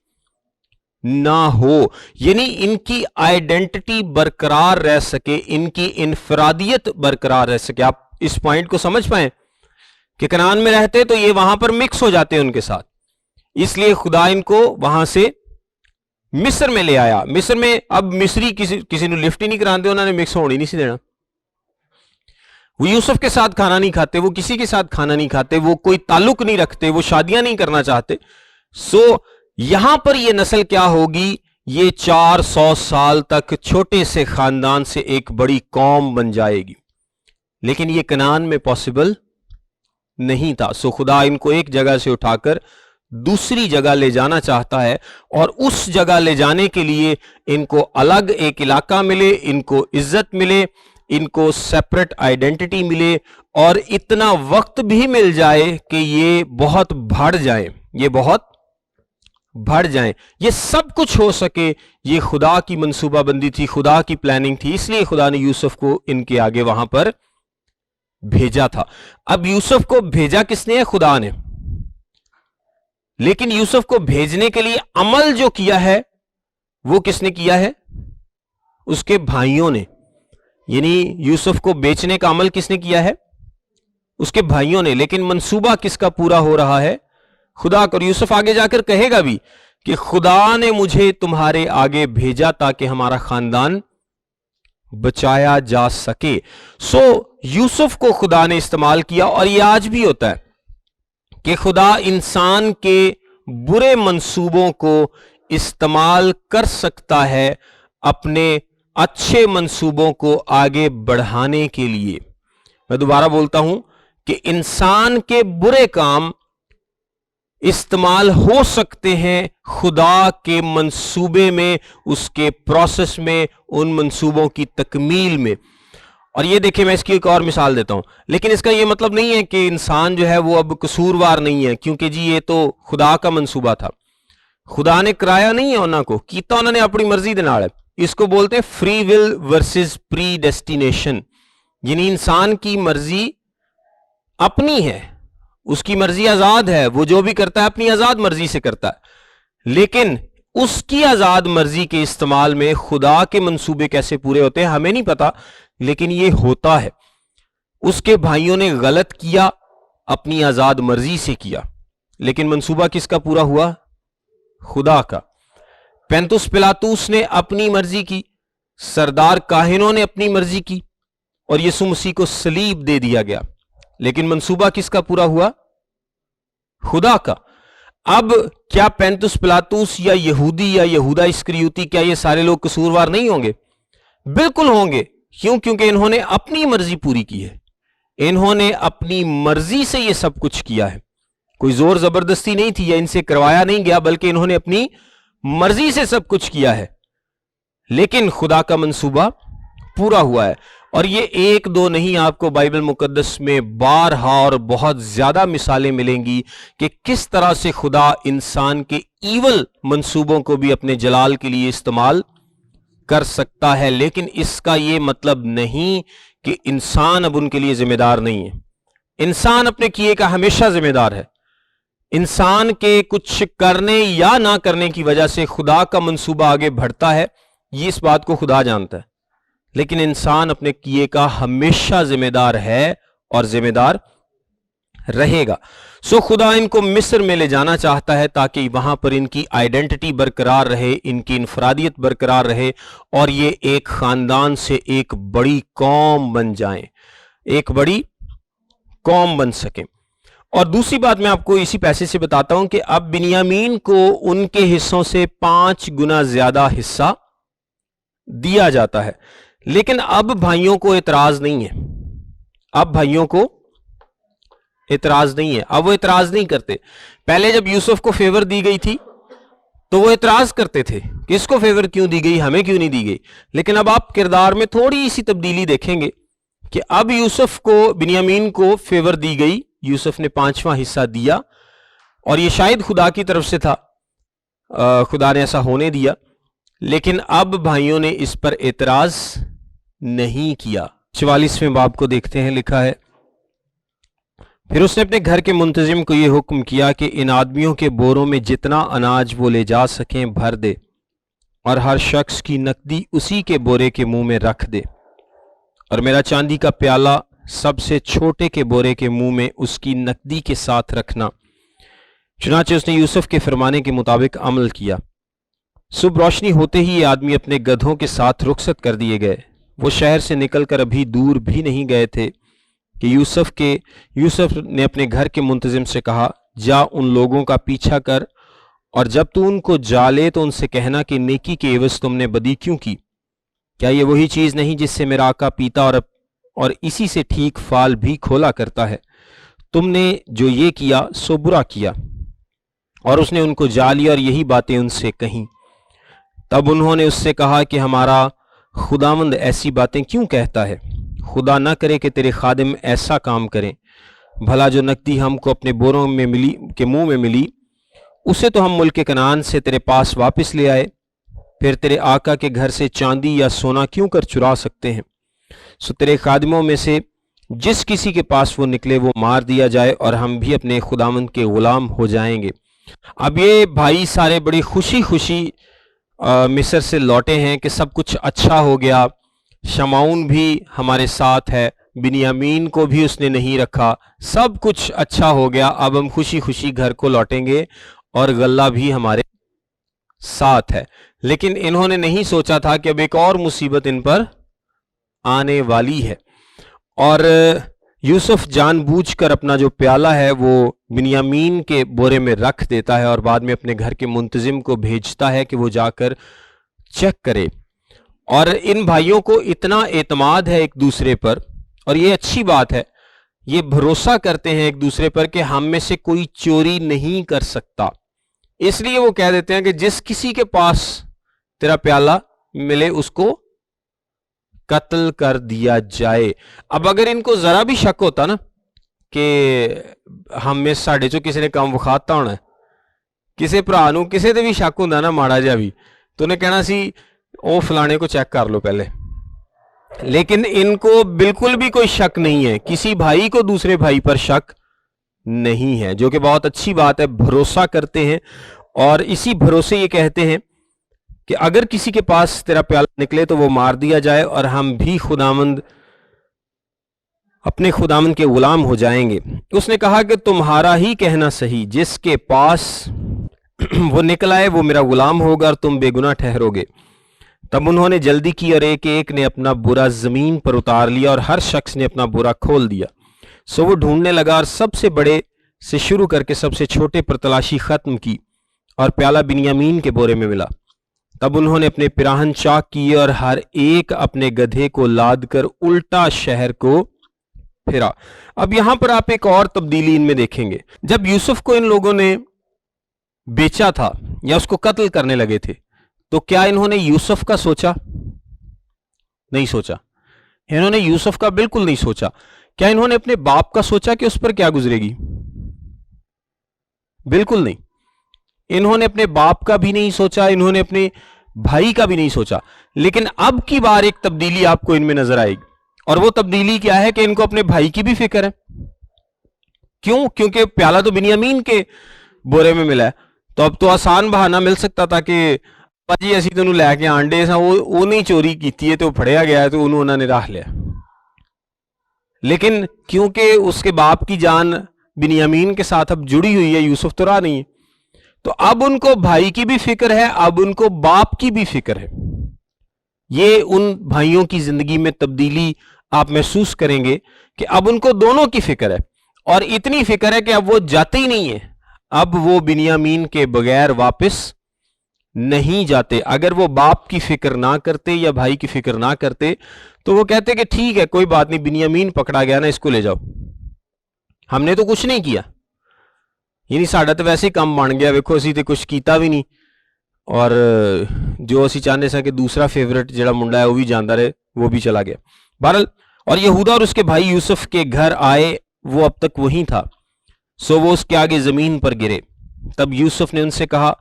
نہ ہو, یعنی ان کی آئیڈینٹی برقرار رہ سکے, ان کی انفرادیت برقرار رہ سکے. آپ اس پوائنٹ کو سمجھ پائیں کہ کنعان میں رہتے تو یہ وہاں پر مکس ہو جاتے ان کے ساتھ, اس لیے خدا ان کو وہاں سے مصر میں لے آیا. مصر میں اب مصری کسی نے لفٹ ہی نہیں کراتے, انہوں نے مکس ہونے نہیں سی دینا. وہ یوسف کے ساتھ کھانا نہیں کھاتے, وہ کسی کے ساتھ کھانا نہیں کھاتے, وہ کوئی تعلق نہیں رکھتے, وہ شادیاں نہیں کرنا چاہتے. یہاں پر یہ نسل کیا ہوگی, یہ 400 سال تک چھوٹے سے خاندان سے ایک بڑی قوم بن جائے گی. لیکن یہ کنعان میں پاسبل نہیں تھا. خدا ان کو ایک جگہ سے اٹھا کر دوسری جگہ لے جانا چاہتا ہے, اور اس جگہ لے جانے کے لیے ان کو الگ ایک علاقہ ملے, ان کو عزت ملے, ان کو سیپریٹ آئیڈینٹی ملے, اور اتنا وقت بھی مل جائے کہ یہ بہت بڑھ جائیں, یہ بہت بڑھ جائیں. یہ سب کچھ ہو سکے, یہ خدا کی منصوبہ بندی تھی, خدا کی پلاننگ تھی. اس لیے خدا نے یوسف کو ان کے آگے وہاں پر بھیجا تھا. اب یوسف کو بھیجا کس نے؟ خدا نے. لیکن یوسف کو بھیجنے کے لیے عمل جو کیا ہے وہ کس نے کیا ہے؟ اس کے بھائیوں نے. یعنی یوسف کو بیچنے کا عمل کس نے کیا ہے؟ اس کے بھائیوں نے. لیکن منصوبہ کس کا پورا ہو رہا ہے؟ خدا کا. اور یوسف آگے جا کر کہے گا بھی کہ خدا نے مجھے تمہارے آگے بھیجا تاکہ ہمارا خاندان بچایا جا سکے. یوسف کو خدا نے استعمال کیا, اور یہ آج بھی ہوتا ہے کہ خدا انسان کے برے منصوبوں کو استعمال کر سکتا ہے اپنے اچھے منصوبوں کو آگے بڑھانے کے لیے. میں دوبارہ بولتا ہوں کہ انسان کے برے کام استعمال ہو سکتے ہیں خدا کے منصوبے میں, اس کے پروسیس میں, ان منصوبوں کی تکمیل میں. اور یہ دیکھیں, میں اس کی ایک اور مثال دیتا ہوں. لیکن اس کا یہ مطلب نہیں ہے کہ انسان جو ہے وہ اب قصوروار نہیں ہے, کیونکہ جی یہ تو خدا کا منصوبہ تھا. خدا نے کرایا نہیں ہے انہوں کو, کیتا انہوں نے اپنی مرضی دے نال. اس کو بولتے ہیں فری ول ورسز پری ڈیسٹینیشن. یعنی انسان کی مرضی اپنی ہے, اس کی مرضی آزاد ہے, وہ جو بھی کرتا ہے اپنی آزاد مرضی سے کرتا ہے. لیکن اس کی آزاد مرضی کے استعمال میں خدا کے منصوبے کیسے پورے ہوتے ہیں ہمیں نہیں پتا, لیکن یہ ہوتا ہے. اس کے بھائیوں نے غلط کیا, اپنی آزاد مرضی سے کیا, لیکن منصوبہ کس کا پورا ہوا؟ خدا کا. پینتوس پلاطوس نے اپنی مرضی کی, سردار کاہنوں نے اپنی مرضی کی, اور یسوع مسیح کو صلیب دے دیا گیا. لیکن منصوبہ کس کا پورا ہوا؟ خدا کا. اب کیا پینتوس پلاطوس یا یہودی یا یہودا اسکریوتی, کیا یہ سارے لوگ قصوروار نہیں ہوں گے؟ بالکل ہوں گے. کیوں؟ کیونکہ انہوں نے اپنی مرضی پوری کی ہے, انہوں نے اپنی مرضی سے یہ سب کچھ کیا ہے. کوئی زور زبردستی نہیں تھی یا ان سے کروایا نہیں گیا, بلکہ انہوں نے اپنی مرضی سے سب کچھ کیا ہے. لیکن خدا کا منصوبہ پورا ہوا ہے. اور یہ ایک دو نہیں, آپ کو بائبل مقدس میں بارہا اور بہت زیادہ مثالیں ملیں گی کہ کس طرح سے خدا انسان کے ایول منصوبوں کو بھی اپنے جلال کے لیے استعمال کر سکتا ہے. لیکن اس کا یہ مطلب نہیں کہ انسان اب ان کے لیے ذمہ دار نہیں ہے. انسان اپنے کیے کا ہمیشہ ذمہ دار ہے. انسان کے کچھ کرنے یا نہ کرنے کی وجہ سے خدا کا منصوبہ آگے بڑھتا ہے, یہ اس بات کو خدا جانتا ہے. لیکن انسان اپنے کیے کا ہمیشہ ذمہ دار ہے اور ذمہ دار رہے گا. خدا ان کو مصر میں لے جانا چاہتا ہے تاکہ وہاں پر ان کی آئیڈینٹی برقرار رہے, ان کی انفرادیت برقرار رہے, اور یہ ایک خاندان سے ایک بڑی قوم بن جائیں, ایک بڑی قوم بن سکیں. اور دوسری بات میں آپ کو اسی پیسے سے بتاتا ہوں کہ اب بنیامین کو ان کے حصوں سے 5 گنا زیادہ حصہ دیا جاتا ہے. لیکن اب بھائیوں کو اعتراض نہیں ہے, اب بھائیوں کو اعتراض نہیں ہے, اب وہ اعتراض نہیں کرتے. پہلے جب یوسف کو فیور دی گئی تھی تو وہ اعتراض کرتے تھے کہ اس کو فیور کیوں دی گئی, ہمیں کیوں نہیں دی گئی. لیکن اب آپ کردار میں تھوڑی سی تبدیلی دیکھیں گے کہ اب یوسف کو, بنیامین کو فیور دی گئی, یوسف نے 5واں حصہ دیا, اور یہ شاید خدا کی طرف سے تھا. خدا نے ایسا ہونے دیا، لیکن اب بھائیوں نے اس پر اعتراض نہیں کیا۔ 44ویں باب کو دیکھتے ہیں، لکھا ہے، پھر اس نے اپنے گھر کے منتظم کو یہ حکم کیا کہ ان آدمیوں کے بوروں میں جتنا اناج وہ لے جا سکیں بھر دے، اور ہر شخص کی نقدی اسی کے بورے کے منہ میں رکھ دے، اور میرا چاندی کا پیالہ سب سے چھوٹے کے بورے کے منہ میں اس کی نقدی کے ساتھ رکھنا۔ چنانچہ اس نے یوسف کے فرمانے کے مطابق عمل کیا۔ صبح روشنی ہوتے ہی یہ آدمی اپنے گدھوں کے ساتھ رخصت کر دیے گئے۔ وہ شہر سے نکل کر ابھی دور بھی نہیں گئے تھے کہ یوسف نے اپنے گھر کے منتظم سے کہا، جا ان لوگوں کا پیچھا کر، اور جب تو ان کو جا لے تو ان سے کہنا کہ نیکی کے عوض تم نے بدی کیوں کی؟ کیا یہ وہی چیز نہیں جس سے میرا آقا پیتا اور اسی سے ٹھیک فال بھی کھولا کرتا ہے؟ تم نے جو یہ کیا سو برا کیا۔ اور اس نے ان کو جا لیا اور یہی باتیں ان سے کہیں۔ تب انہوں نے اس سے کہا کہ ہمارا خداوند ایسی باتیں کیوں کہتا ہے؟ خدا نہ کرے کہ تیرے خادم ایسا کام کریں، بھلا جو نقدی ہم کو اپنے بوروں میں منہ میں ملی، اسے تو ہم ملک کنعان سے تیرے پاس واپس لے آئے، پھر تیرے آقا کے گھر سے چاندی یا سونا کیوں کر چرا سکتے ہیں؟ سو تیرے خادموں میں سے جس کسی کے پاس وہ نکلے وہ مار دیا جائے، اور ہم بھی اپنے خداوند کے غلام ہو جائیں گے۔ اب یہ بھائی سارے بڑی خوشی خوشی مصر سے لوٹے ہیں کہ سب کچھ اچھا ہو گیا، شمعون بھی ہمارے ساتھ ہے، بنیامین کو بھی اس نے نہیں رکھا، سب کچھ اچھا ہو گیا، اب ہم خوشی خوشی گھر کو لوٹیں گے اور غلہ بھی ہمارے ساتھ ہے۔ لیکن انہوں نے نہیں سوچا تھا کہ اب ایک اور مصیبت ان پر آنے والی ہے، اور یوسف جان بوجھ کر اپنا جو پیالہ ہے وہ بنیامین کے بورے میں رکھ دیتا ہے، اور بعد میں اپنے گھر کے منتظم کو بھیجتا ہے کہ وہ جا کر چیک کرے۔ اور ان بھائیوں کو اتنا اعتماد ہے ایک دوسرے پر، اور یہ اچھی بات ہے، یہ بھروسہ کرتے ہیں ایک دوسرے پر کہ ہم میں سے کوئی چوری نہیں کر سکتا، اس لیے وہ کہہ دیتے ہیں کہ جس کسی کے پاس تیرا پیالہ ملے اس کو قتل کر دیا جائے۔ اب اگر ان کو ذرا بھی شک ہوتا نا کہ ہم میں ساڑے چو کسی نے کام وکھاتا ہونا ہے، کسی بھرا نوں کسی تے بھی شک ہوندا نا ماڑا جا بھی، تو انہیں کہنا سی او فلانے کو چیک کر لو پہلے۔ لیکن ان کو بالکل بھی کوئی شک نہیں ہے، کسی بھائی کو دوسرے بھائی پر شک نہیں ہے، جو کہ بہت اچھی بات ہے، بھروسہ کرتے ہیں، اور اسی بھروسے یہ کہتے ہیں کہ اگر کسی کے پاس تیرا پیالہ نکلے تو وہ مار دیا جائے، اور ہم بھی اپنے خداوند کے غلام ہو جائیں گے۔ اس نے کہا کہ تمہارا ہی کہنا صحیح، جس کے پاس وہ نکل آئے وہ میرا غلام ہوگا اور تم بے گناہ ٹھہرو گے۔ تب انہوں نے جلدی کی اور ایک ایک نے اپنا برا زمین پر اتار لیا، اور ہر شخص نے اپنا برا کھول دیا۔ سو وہ ڈھونڈنے لگا اور سب سے بڑے سے شروع کر کے سب سے چھوٹے پر تلاشی ختم کی، اور پیالہ بنیامین کے بورے میں ملا۔ تب انہوں نے اپنے پیراہن چاک کیے اور ہر ایک اپنے گدھے کو لاد کر الٹا شہر کو پھرا۔ اب یہاں پر آپ ایک اور تبدیلی ان میں دیکھیں گے۔ جب یوسف کو ان لوگوں نے بیچا تھا یا اس کو قتل کرنے لگے تھے تو کیا انہوں نے یوسف کا سوچا؟ نہیں سوچا۔ انہوں نے یوسف کا بالکل نہیں سوچا۔ کیا انہوں نے اپنے باپ کا سوچا کہ اس پر کیا گزرے گی؟ بالکل نہیں۔ انہوں نے اپنے باپ کا بھی نہیں سوچا، انہوں نے اپنے بھائی کا بھی نہیں سوچا۔ لیکن اب کی بار ایک تبدیلی آپ کو ان میں نظر آئے گی، اور وہ تبدیلی کیا ہے کہ ان کو اپنے بھائی کی بھی فکر ہے۔ کیوں؟ کیونکہ پیالہ تو بنیامین کے بورے میں ملا ہے، تو اب تو آسان بہانہ مل سکتا تھا کہ جی اسی تو لے کے آنڈے سا، وہ نہیں چوری کیتی ہے تو پھڑیا گیا ہے تو انہوں نے راہ لیا۔ لیکن کیونکہ اس کے باپ کی جان بنیامین کے ساتھ اب جڑی ہوئی ہے، یوسف تو راہ نہیں ہے، تو اب ان کو بھائی کی بھی فکر ہے، اب ان کو باپ کی بھی فکر ہے۔ یہ ان بھائیوں کی زندگی میں تبدیلی آپ محسوس کریں گے کہ اب ان کو دونوں کی فکر ہے، اور اتنی فکر ہے کہ اب وہ جاتے ہی نہیں ہیں، اب وہ بنیامین کے بغیر واپس نہیں جاتے۔ اگر وہ باپ کی فکر نہ کرتے یا بھائی کی فکر نہ کرتے تو وہ کہتے کہ ٹھیک ہے کوئی بات نہیں، بنیامین پکڑا گیا نا، اس کو لے جاؤ، ہم نے تو کچھ نہیں کیا، یعنی ساڈا تو ویسے ہی کام بن گیا، ویکھو اسی تے کچھ کیتا بھی نہیں، اور جو اسی چاہتے سا کہ دوسرا فیورٹ جڑا منڈا ہے وہ بھی جاندا رہے، وہ بھی چلا گیا۔ بہرحال اور یہودا اور اس کے بھائی یوسف کے گھر آئے، وہ اب تک وہیں تھا، سو وہ اس کے آگے زمین پر گرے۔ تب یوسف نے ان سے کہا،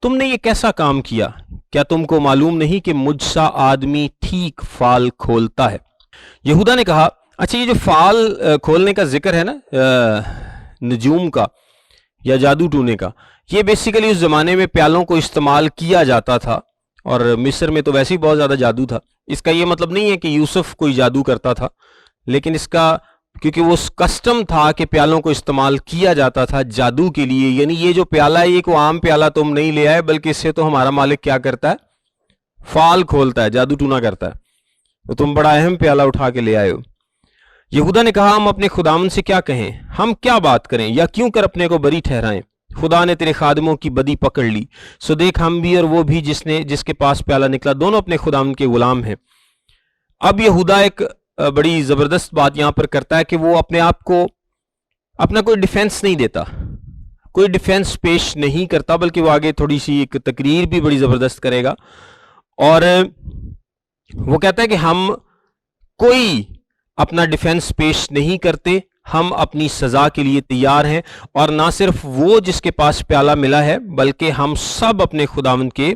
تم نے یہ کیسا کام کیا؟ کیا تم کو معلوم نہیں کہ مجھ سا آدمی ٹھیک فال کھولتا ہے؟ یہودا نے کہا اچھا یہ جو فال کھولنے کا ذکر ہے نا نجوم کا یا جادو ٹونے کا، یہ بیسیکلی اس زمانے میں پیالوں کو استعمال کیا جاتا تھا، اور مصر میں تو ویسے ہی بہت زیادہ جادو تھا۔ اس کا یہ مطلب نہیں ہے کہ یوسف کوئی جادو کرتا تھا، لیکن اس کا کیونکہ وہ کسٹم تھا کہ پیالوں کو استعمال کیا جاتا تھا جادو کے لیے، یعنی یہ جو پیالہ ہے یہ کوئی عام پیالہ تم نہیں لے آئے، بلکہ اس سے تو ہمارا مالک کیا کرتا ہے؟ فال کھولتا ہے، جادو ٹونا کرتا ہے، تو تم بڑا اہم پیالہ اٹھا کے لے آئے ہو۔ یہودا نے کہا ہم اپنے خداوند سے کیا کہیں؟ ہم کیا بات کریں یا کیوں کر اپنے کو بری ٹھہرائیں؟ خدا نے تیرے خادموں کی بدی پکڑ لی، سو دیکھ ہم بھی اور وہ بھی جس کے پاس پیالہ نکلا دونوں اپنے خداوند کے غلام ہیں۔ اب یہودا ایک بڑی زبردست بات یہاں پر کرتا ہے کہ وہ اپنے آپ کو اپنا کوئی ڈیفنس نہیں دیتا، کوئی ڈیفنس پیش نہیں کرتا، بلکہ وہ آگے تھوڑی سی ایک تقریر بھی بڑی زبردست کرے گا، اور وہ کہتا ہے کہ ہم کوئی اپنا ڈیفنس پیش نہیں کرتے، ہم اپنی سزا کے لیے تیار ہیں، اور نہ صرف وہ جس کے پاس پیالہ ملا ہے بلکہ ہم سب اپنے خداوند کے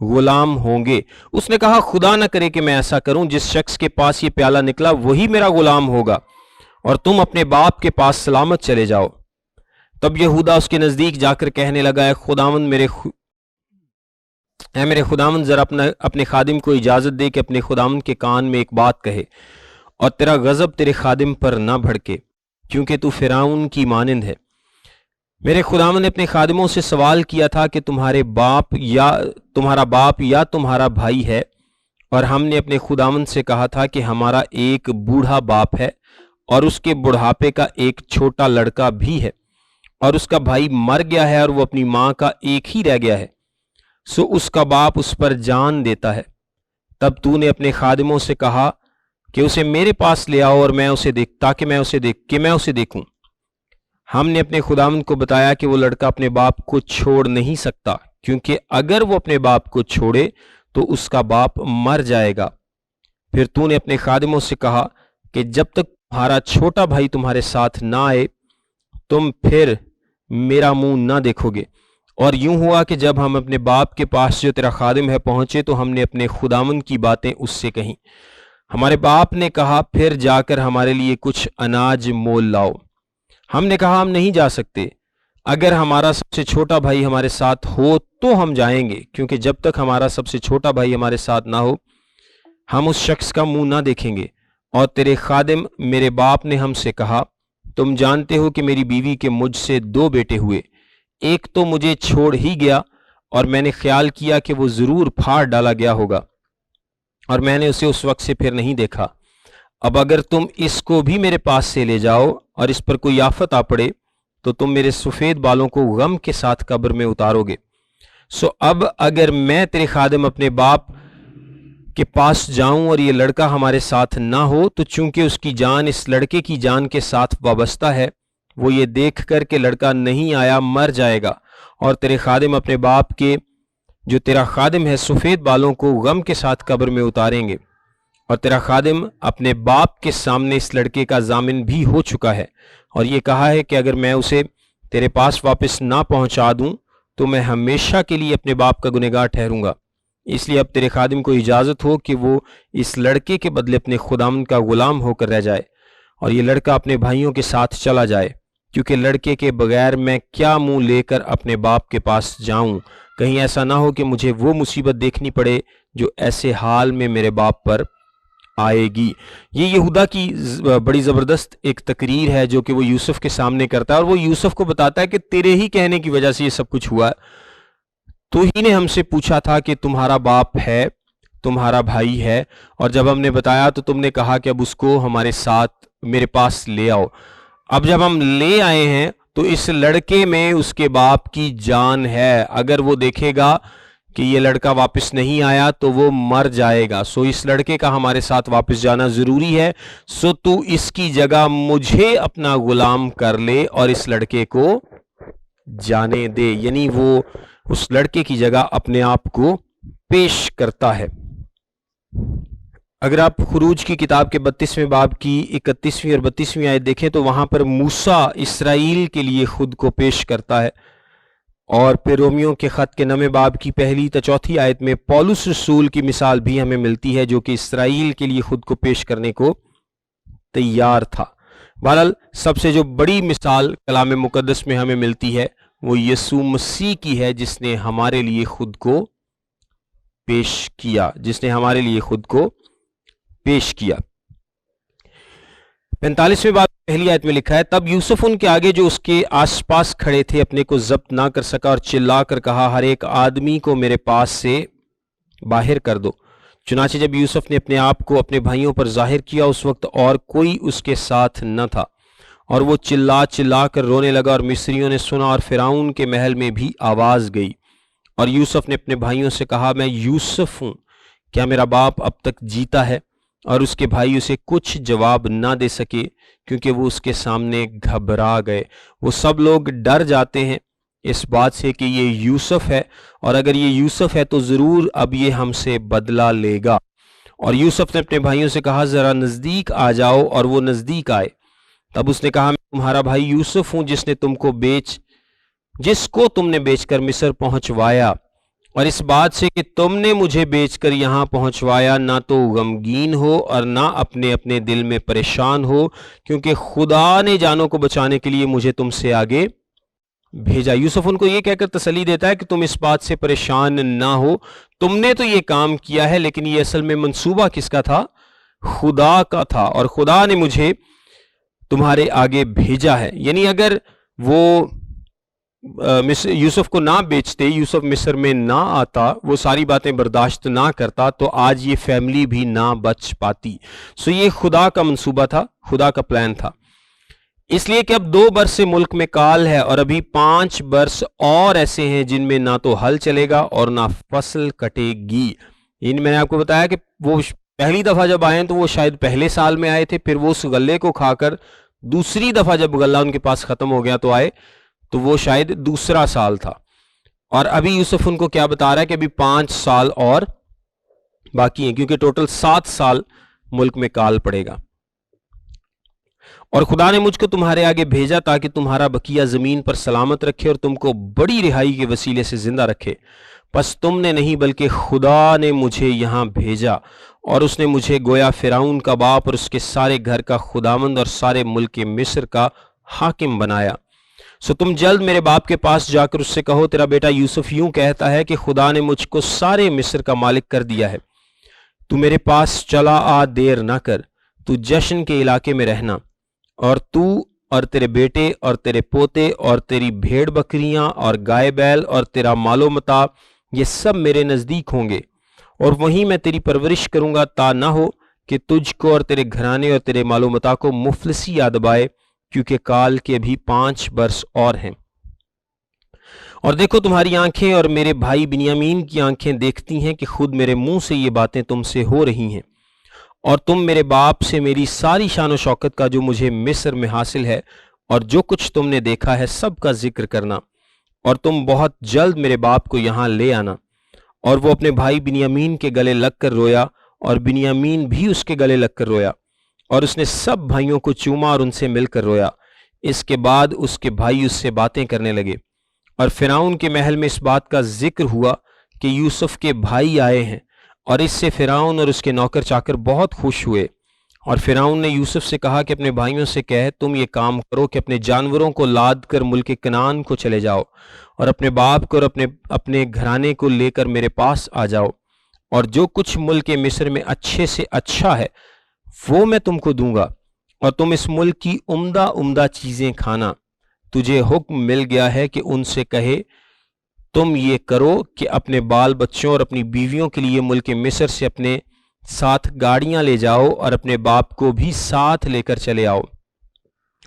غلام ہوں گے۔ اس نے کہا خدا نہ کرے کہ میں ایسا کروں، جس شخص کے پاس یہ پیالہ نکلا وہی میرا غلام ہوگا، اور تم اپنے باپ کے پاس سلامت چلے جاؤ۔ تب یہودا اس کے نزدیک جا کر کہنے لگا اے میرے خداوند ذرا اپنے خادم کو اجازت دے کہ اپنے خداوند کے کان میں ایک بات کہے، اور تیرا غضب تیرے خادم پر نہ بھڑکے، کیونکہ تو فرعون کی مانند ہے۔ میرے خداوند نے اپنے خادموں سے سوال کیا تھا کہ تمہارا باپ یا تمہارا بھائی ہے، اور ہم نے اپنے خداوند سے کہا تھا کہ ہمارا ایک بوڑھا باپ ہے، اور اس کے بڑھاپے کا ایک چھوٹا لڑکا بھی ہے، اور اس کا بھائی مر گیا ہے اور وہ اپنی ماں کا ایک ہی رہ گیا ہے، سو اس کا باپ اس پر جان دیتا ہے۔ تب تو نے اپنے خادموں سے کہا کہ اسے میرے پاس لے آؤ اور میں اسے دیکھوں۔ ہم نے اپنے خداوند کو بتایا کہ وہ لڑکا اپنے باپ کو چھوڑ نہیں سکتا، کیونکہ اگر وہ اپنے باپ کو چھوڑے تو اس کا باپ مر جائے گا۔ پھر تو نے اپنے خادموں سے کہا کہ جب تک تمہارا چھوٹا بھائی تمہارے ساتھ نہ آئے تم پھر میرا منہ نہ دیکھو گے۔ اور یوں ہوا کہ جب ہم اپنے باپ کے پاس جو تیرا خادم ہے پہنچے تو ہم نے اپنے خداوند کی باتیں اس سے کہیں۔ ہمارے باپ نے کہا پھر جا کر ہمارے لیے کچھ اناج مول لاؤ۔ ہم نے کہا ہم نہیں جا سکتے، اگر ہمارا سب سے چھوٹا بھائی ہمارے ساتھ ہو تو ہم جائیں گے، کیونکہ جب تک ہمارا سب سے چھوٹا بھائی ہمارے ساتھ نہ ہو ہم اس شخص کا منہ نہ دیکھیں گے۔ اور تیرے خادم میرے باپ نے ہم سے کہا تم جانتے ہو کہ میری بیوی کے مجھ سے 2 بیٹے ہوئے، ایک تو مجھے چھوڑ ہی گیا، اور میں نے خیال کیا کہ وہ ضرور پھاڑ ڈالا گیا ہوگا، اور میں نے اسے اس وقت سے پھر نہیں دیکھا۔ اب اگر تم اس کو بھی میرے پاس سے لے جاؤ اور اس پر کوئی آفت آ پڑے تو تم میرے سفید بالوں کو غم کے ساتھ قبر میں اتارو گے۔ سو اب اگر میں تیرے خادم اپنے باپ کے پاس جاؤں اور یہ لڑکا ہمارے ساتھ نہ ہو تو چونکہ اس کی جان اس لڑکے کی جان کے ساتھ وابستہ ہے، وہ یہ دیکھ کر کہ لڑکا نہیں آیا مر جائے گا، اور تیرے خادم اپنے باپ کے جو تیرا خادم ہے سفید بالوں کو غم کے ساتھ قبر میں اتاریں گے۔ اور تیرا خادم اپنے باپ کے سامنے اس لڑکے کا ضامن بھی ہو چکا ہے، اور یہ کہا ہے کہ اگر میں اسے تیرے پاس واپس نہ پہنچا دوں تو میں ہمیشہ کے لیے اپنے باپ کا گنہگار ٹھہروں گا۔ اس لیے اب تیرے خادم کو اجازت ہو کہ وہ اس لڑکے کے بدلے اپنے خداوند کا غلام ہو کر رہ جائے، اور یہ لڑکا اپنے بھائیوں کے ساتھ چلا جائے، کیونکہ لڑکے کے بغیر میں کیا منہ لے کر اپنے باپ کے پاس جاؤں؟ کہیں ایسا نہ ہو کہ مجھے وہ مصیبت دیکھنی پڑے جو ایسے حال میں میرے باپ پر آئے گی۔ یہ یہودا کی بڑی زبردست ایک تقریر ہے جو کہ وہ یوسف کے سامنے کرتا ہے، اور وہ یوسف کو بتاتا ہے کہ تیرے ہی کہنے کی وجہ سے یہ سب کچھ ہوا ہے۔ تو ہی نے ہم سے پوچھا تھا کہ تمہارا باپ ہے، تمہارا بھائی ہے، اور جب ہم نے بتایا تو تم نے کہا کہ اب اس کو ہمارے ساتھ میرے پاس لے آؤ۔ اب جب ہم لے آئے ہیں تو اس لڑکے میں اس کے باپ کی جان ہے، اگر وہ دیکھے گا کہ یہ لڑکا واپس نہیں آیا تو وہ مر جائے گا، سو اس لڑکے کا ہمارے ساتھ واپس جانا ضروری ہے، سو تو اس کی جگہ مجھے اپنا غلام کر لے اور اس لڑکے کو جانے دے، یعنی وہ اس لڑکے کی جگہ اپنے آپ کو پیش کرتا ہے۔ اگر آپ خروج کی کتاب کے 32ویں باب کی 31ویں اور 32ویں آیت دیکھیں تو وہاں پر موسیٰ اسرائیل کے لیے خود کو پیش کرتا ہے، اور پھر رومیوں کے خط کے 9 باب کی 1 تا 4 آیت میں پولس رسول کی مثال بھی ہمیں ملتی ہے، جو کہ اسرائیل کے لیے خود کو پیش کرنے کو تیار تھا۔ بہرحال سب سے جو بڑی مثال کلام مقدس میں ہمیں ملتی ہے وہ یسوع مسیح کی ہے، جس نے ہمارے لیے خود کو پیش کیا، 45ویں باب 1 آیت میں لکھا ہے، تب یوسف ان کے آگے جو اس کے آس پاس کھڑے تھے اپنے کو ضبط نہ کر سکا اور چلا کر کہا، ہر ایک آدمی کو میرے پاس سے باہر کر دو۔ چنانچہ جب یوسف نے اپنے آپ کو اپنے بھائیوں پر ظاہر کیا، اس وقت اور کوئی اس کے ساتھ نہ تھا، اور وہ چلا کر رونے لگا، اور مصریوں نے سنا اور فرعون کے محل میں بھی آواز گئی۔ اور یوسف نے اپنے بھائیوں سے کہا، میں یوسف ہوں، کیا میرا باپ اب تک جیتا ہے؟ اور اس کے بھائی اسے کچھ جواب نہ دے سکے، کیونکہ وہ اس کے سامنے گھبرا گئے۔ وہ سب لوگ ڈر جاتے ہیں اس بات سے کہ یہ یوسف ہے، اور اگر یہ یوسف ہے تو ضرور اب یہ ہم سے بدلہ لے گا۔ اور یوسف نے اپنے بھائیوں سے کہا، ذرا نزدیک آ جاؤ، اور وہ نزدیک آئے۔ تب اس نے کہا، میں تمہارا بھائی یوسف ہوں، جس کو تم نے بیچ کر مصر پہنچوایا، اور اس بات سے کہ تم نے مجھے بیچ کر یہاں پہنچوایا، نہ تو غمگین ہو اور نہ اپنے دل میں پریشان ہو، کیونکہ خدا نے جانوں کو بچانے کے لیے مجھے تم سے آگے بھیجا۔ یوسف ان کو یہ کہہ کر تسلی دیتا ہے کہ تم اس بات سے پریشان نہ ہو، تم نے تو یہ کام کیا ہے، لیکن یہ اصل میں منصوبہ کس کا تھا؟ خدا کا تھا، اور خدا نے مجھے تمہارے آگے بھیجا ہے۔ یعنی اگر وہ یوسف کو نہ بیچتے، یوسف مصر میں نہ آتا، وہ ساری باتیں برداشت نہ کرتا، تو آج یہ فیملی بھی نہ بچ پاتی۔ سو یہ خدا کا منصوبہ تھا، خدا کا پلان تھا، اس لیے کہ اب 2 برس سے ملک میں کال ہے، اور ابھی 5 برس اور ایسے ہیں جن میں نہ تو ہل چلے گا اور نہ فصل کٹے گی۔ یعنی میں نے آپ کو بتایا کہ وہ پہلی دفعہ جب آئے تو وہ شاید پہلے سال میں آئے تھے، پھر وہ اس غلے کو کھا کر دوسری دفعہ جب غلہ ان کے پاس ختم ہو گیا تو آئے، تو وہ شاید دوسرا سال تھا۔ اور ابھی یوسف ان کو کیا بتا رہا ہے کہ ابھی 5 سال اور باقی ہیں، کیونکہ ٹوٹل 7 سال ملک میں کال پڑے گا۔ اور خدا نے مجھ کو تمہارے آگے بھیجا تاکہ تمہارا بقیہ زمین پر سلامت رکھے اور تم کو بڑی رہائی کے وسیلے سے زندہ رکھے۔ پس تم نے نہیں بلکہ خدا نے مجھے یہاں بھیجا، اور اس نے مجھے گویا فرعون کا باپ اور اس کے سارے گھر کا خداوند اور سارے ملک مصر کا حاکم بنایا۔ سو تم جلد میرے باپ کے پاس جا کر اس سے کہو، تیرا بیٹا یوسف یوں کہتا ہے کہ خدا نے مجھ کو سارے مصر کا مالک کر دیا ہے، تو میرے پاس چلا آ، دیر نہ کر، تو جشن کے علاقے میں رہنا، اور تو اور تیرے بیٹے اور تیرے پوتے اور تیری بھیڑ بکریاں اور گائے بیل اور تیرا مال و متاع، یہ سب میرے نزدیک ہوں گے، اور وہیں میں تیری پرورش کروں گا، تا نہ ہو کہ تجھ کو اور تیرے گھرانے اور تیرے مال و متاع کو مفلسی آ دبائے، کیونکہ کال کے بھی 5 برس اور ہیں۔ اور دیکھو تمہاری آنکھیں اور میرے بھائی بنیامین کی آنکھیں دیکھتی ہیں کہ خود میرے منہ سے یہ باتیں تم سے ہو رہی ہیں، اور تم میرے باپ سے میری ساری شان و شوکت کا جو مجھے مصر میں حاصل ہے اور جو کچھ تم نے دیکھا ہے سب کا ذکر کرنا، اور تم بہت جلد میرے باپ کو یہاں لے آنا۔ اور وہ اپنے بھائی بنیامین کے گلے لگ کر رویا، اور بنیامین بھی اس کے گلے لگ کر رویا، اور اس نے سب بھائیوں کو چوما اور ان سے مل کر رویا۔ اس کے بعد اس کے بھائی اس سے باتیں کرنے لگے، اور فرعون کے محل میں اس بات کا ذکر ہوا کہ یوسف کے بھائی آئے ہیں، اور اس سے فرعون اور اس کے نوکر چاکر بہت خوش ہوئے۔ اور فرعون نے یوسف سے کہا کہ اپنے بھائیوں سے کہہ، تم یہ کام کرو کہ اپنے جانوروں کو لاد کر ملک کنعان کو چلے جاؤ، اور اپنے باپ کو اور اپنے گھرانے کو لے کر میرے پاس آ جاؤ، اور جو کچھ ملک مصر میں اچھے سے اچھا ہے وہ میں تم کو دوں گا، اور تم اس ملک کی عمدہ چیزیں کھانا۔ تجھے حکم مل گیا ہے کہ ان سے کہے، تم یہ کرو کہ اپنے بال بچوں اور اپنی بیویوں کے لیے ملک مصر سے اپنے ساتھ گاڑیاں لے جاؤ، اور اپنے باپ کو بھی ساتھ لے کر چلے آؤ،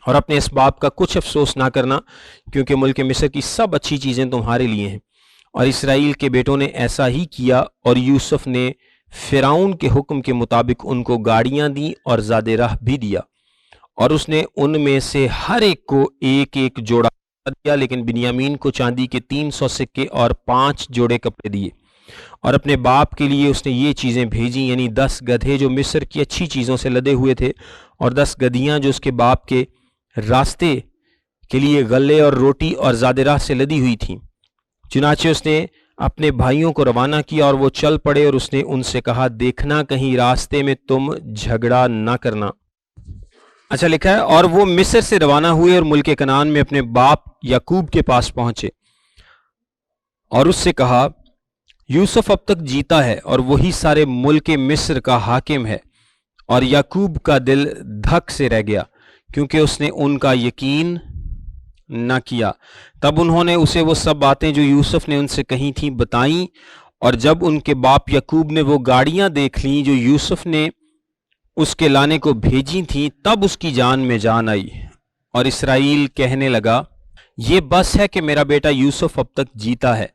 اور اپنے اس باپ کا کچھ افسوس نہ کرنا، کیونکہ ملک مصر کی سب اچھی چیزیں تمہارے لیے ہیں۔ اور اسرائیل کے بیٹوں نے ایسا ہی کیا، اور یوسف نے فرعون کے حکم کے مطابق ان کو گاڑیاں دیں اور زاد راہ بھی دیا، اور اس نے ان میں سے ہر ایک کو 1 جوڑا دیا، لیکن بنیامین کو چاندی کے 300 سکے اور 5 جوڑے کپڑے دیے۔ اور اپنے باپ کے لیے اس نے یہ چیزیں بھیجی، یعنی 10 گدھے جو مصر کی اچھی چیزوں سے لدے ہوئے تھے، اور 10 گدھیاں جو اس کے باپ کے راستے کے لیے غلے اور روٹی اور زاد راہ سے لدی ہوئی تھیں۔ چنانچہ اس نے اپنے بھائیوں کو روانہ کیا اور وہ چل پڑے، اور اس نے ان سے کہا دیکھنا کہیں راستے میں تم جھگڑا نہ کرنا۔ اچھا لکھا ہے، اور وہ مصر سے روانہ ہوئے اور ملک کنعان میں اپنے باپ یعقوب کے پاس پہنچے اور اس سے کہا یوسف اب تک جیتا ہے اور وہی سارے ملک مصر کا حاکم ہے۔ اور یعقوب کا دل دھک سے رہ گیا کیونکہ اس نے ان کا یقین نہ کیا۔ تب انہوں نے اسے وہ سب باتیں جو یوسف نے ان سے کہی تھیں بتائیں، اور جب ان کے باپ یعقوب نے وہ گاڑیاں دیکھ لیں جو یوسف نے اس کے لانے کو بھیجی تھیں، تب اس کی جان میں جان آئی، اور اسرائیل کہنے لگا یہ بس ہے کہ میرا بیٹا یوسف اب تک جیتا ہے،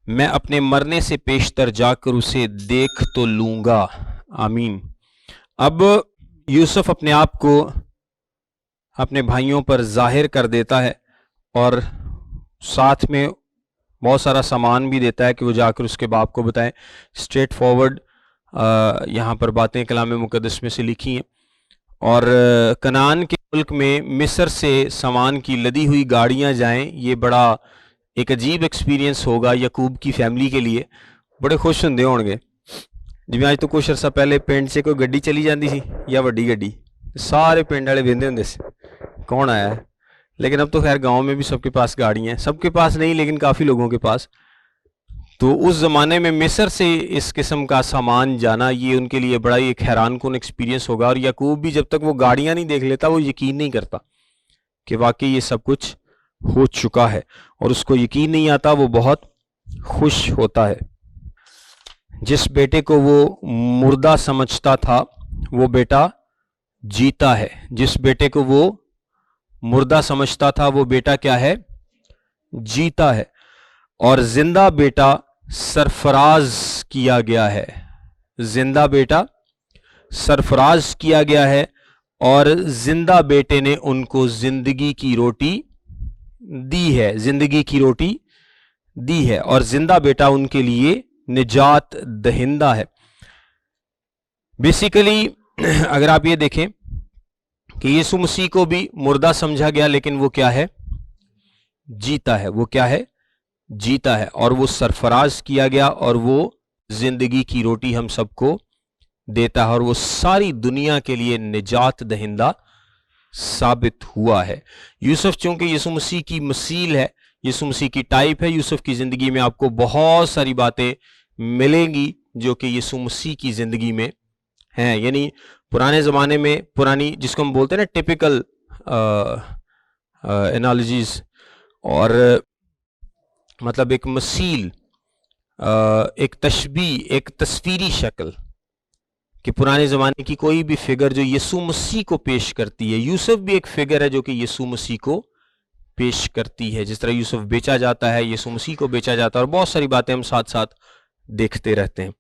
میں اپنے مرنے سے پیشتر جا کر اسے دیکھ تو لوں گا۔ آمین۔ اب یوسف اپنے آپ کو اپنے بھائیوں پر ظاہر کر دیتا ہے اور ساتھ میں بہت سارا سامان بھی دیتا ہے کہ وہ جا کر اس کے باپ کو بتائیں۔ اسٹریٹ فارورڈ یہاں پر باتیں کلام مقدس میں سے لکھی ہیں، اور کنعان کے ملک میں مصر سے سامان کی لدی ہوئی گاڑیاں جائیں، یہ بڑا ایک عجیب ایکسپیرینس ہوگا یعقوب کی فیملی کے لیے۔ بڑے خوش ہوندے ہون گے جی آج تو کچھ عرصہ پہلے پنڈ سے کوئی گڈی چلی جاندی سی یا وڈی گڈی، سارے پنڈ والے وہندے ہوندے سے کون آیا ہے، لیکن اب تو خیر گاؤں میں بھی سب کے پاس گاڑیاں ہیں، سب کے پاس نہیں لیکن کافی لوگوں کے پاس۔ تو اس زمانے میں مصر سے اس قسم کا سامان جانا یہ ان کے لیے بڑا ہی ایک حیران کن ایکسپیرینس ہوگا، اور یعقوب بھی جب تک وہ گاڑیاں نہیں دیکھ لیتا وہ یقین نہیں کرتا کہ واقعی یہ سب کچھ ہو چکا ہے، اور اس کو یقین نہیں آتا، وہ بہت خوش ہوتا ہے۔ جس بیٹے کو وہ مردہ سمجھتا تھا وہ بیٹا جیتا ہے، جس بیٹے کو وہ مردہ سمجھتا تھا وہ بیٹا کیا ہے؟ جیتا ہے، اور زندہ بیٹا سرفراز کیا گیا ہے، زندہ بیٹا سرفراز کیا گیا ہے، اور زندہ بیٹے نے ان کو زندگی کی روٹی دی ہے، زندگی کی روٹی دی ہے، اور زندہ بیٹا ان کے لیے نجات دہندہ ہے۔ بیسیکلی اگر آپ یہ دیکھیں کہ یسوع مسیح کو بھی مردہ سمجھا گیا لیکن وہ کیا ہے؟ جیتا ہے، وہ کیا ہے؟ جیتا ہے، اور وہ سرفراز کیا گیا، اور وہ زندگی کی روٹی ہم سب کو دیتا ہے، اور وہ ساری دنیا کے لیے نجات دہندہ ثابت ہوا ہے۔ یوسف چونکہ یسوع مسیح کی مثیل ہے، یسوع مسیح کی ٹائپ ہے، یوسف کی زندگی میں آپ کو بہت ساری باتیں ملیں گی جو کہ یسوع مسیح کی زندگی میں ہیں، یعنی پرانے زمانے میں پرانی جس کو ہم بولتے ہیں نا ٹپیکل انالوجیز، اور مطلب ایک مثیل، ایک تشبیہ، ایک تصویری شکل کہ پرانے زمانے کی کوئی بھی فگر جو یسوع مسیح کو پیش کرتی ہے۔ یوسف بھی ایک فگر ہے جو کہ یسوع مسیح کو پیش کرتی ہے، جس طرح یوسف بیچا جاتا ہے، یسوع مسیح کو بیچا جاتا ہے، اور بہت ساری باتیں ہم ساتھ ساتھ دیکھتے رہتے ہیں۔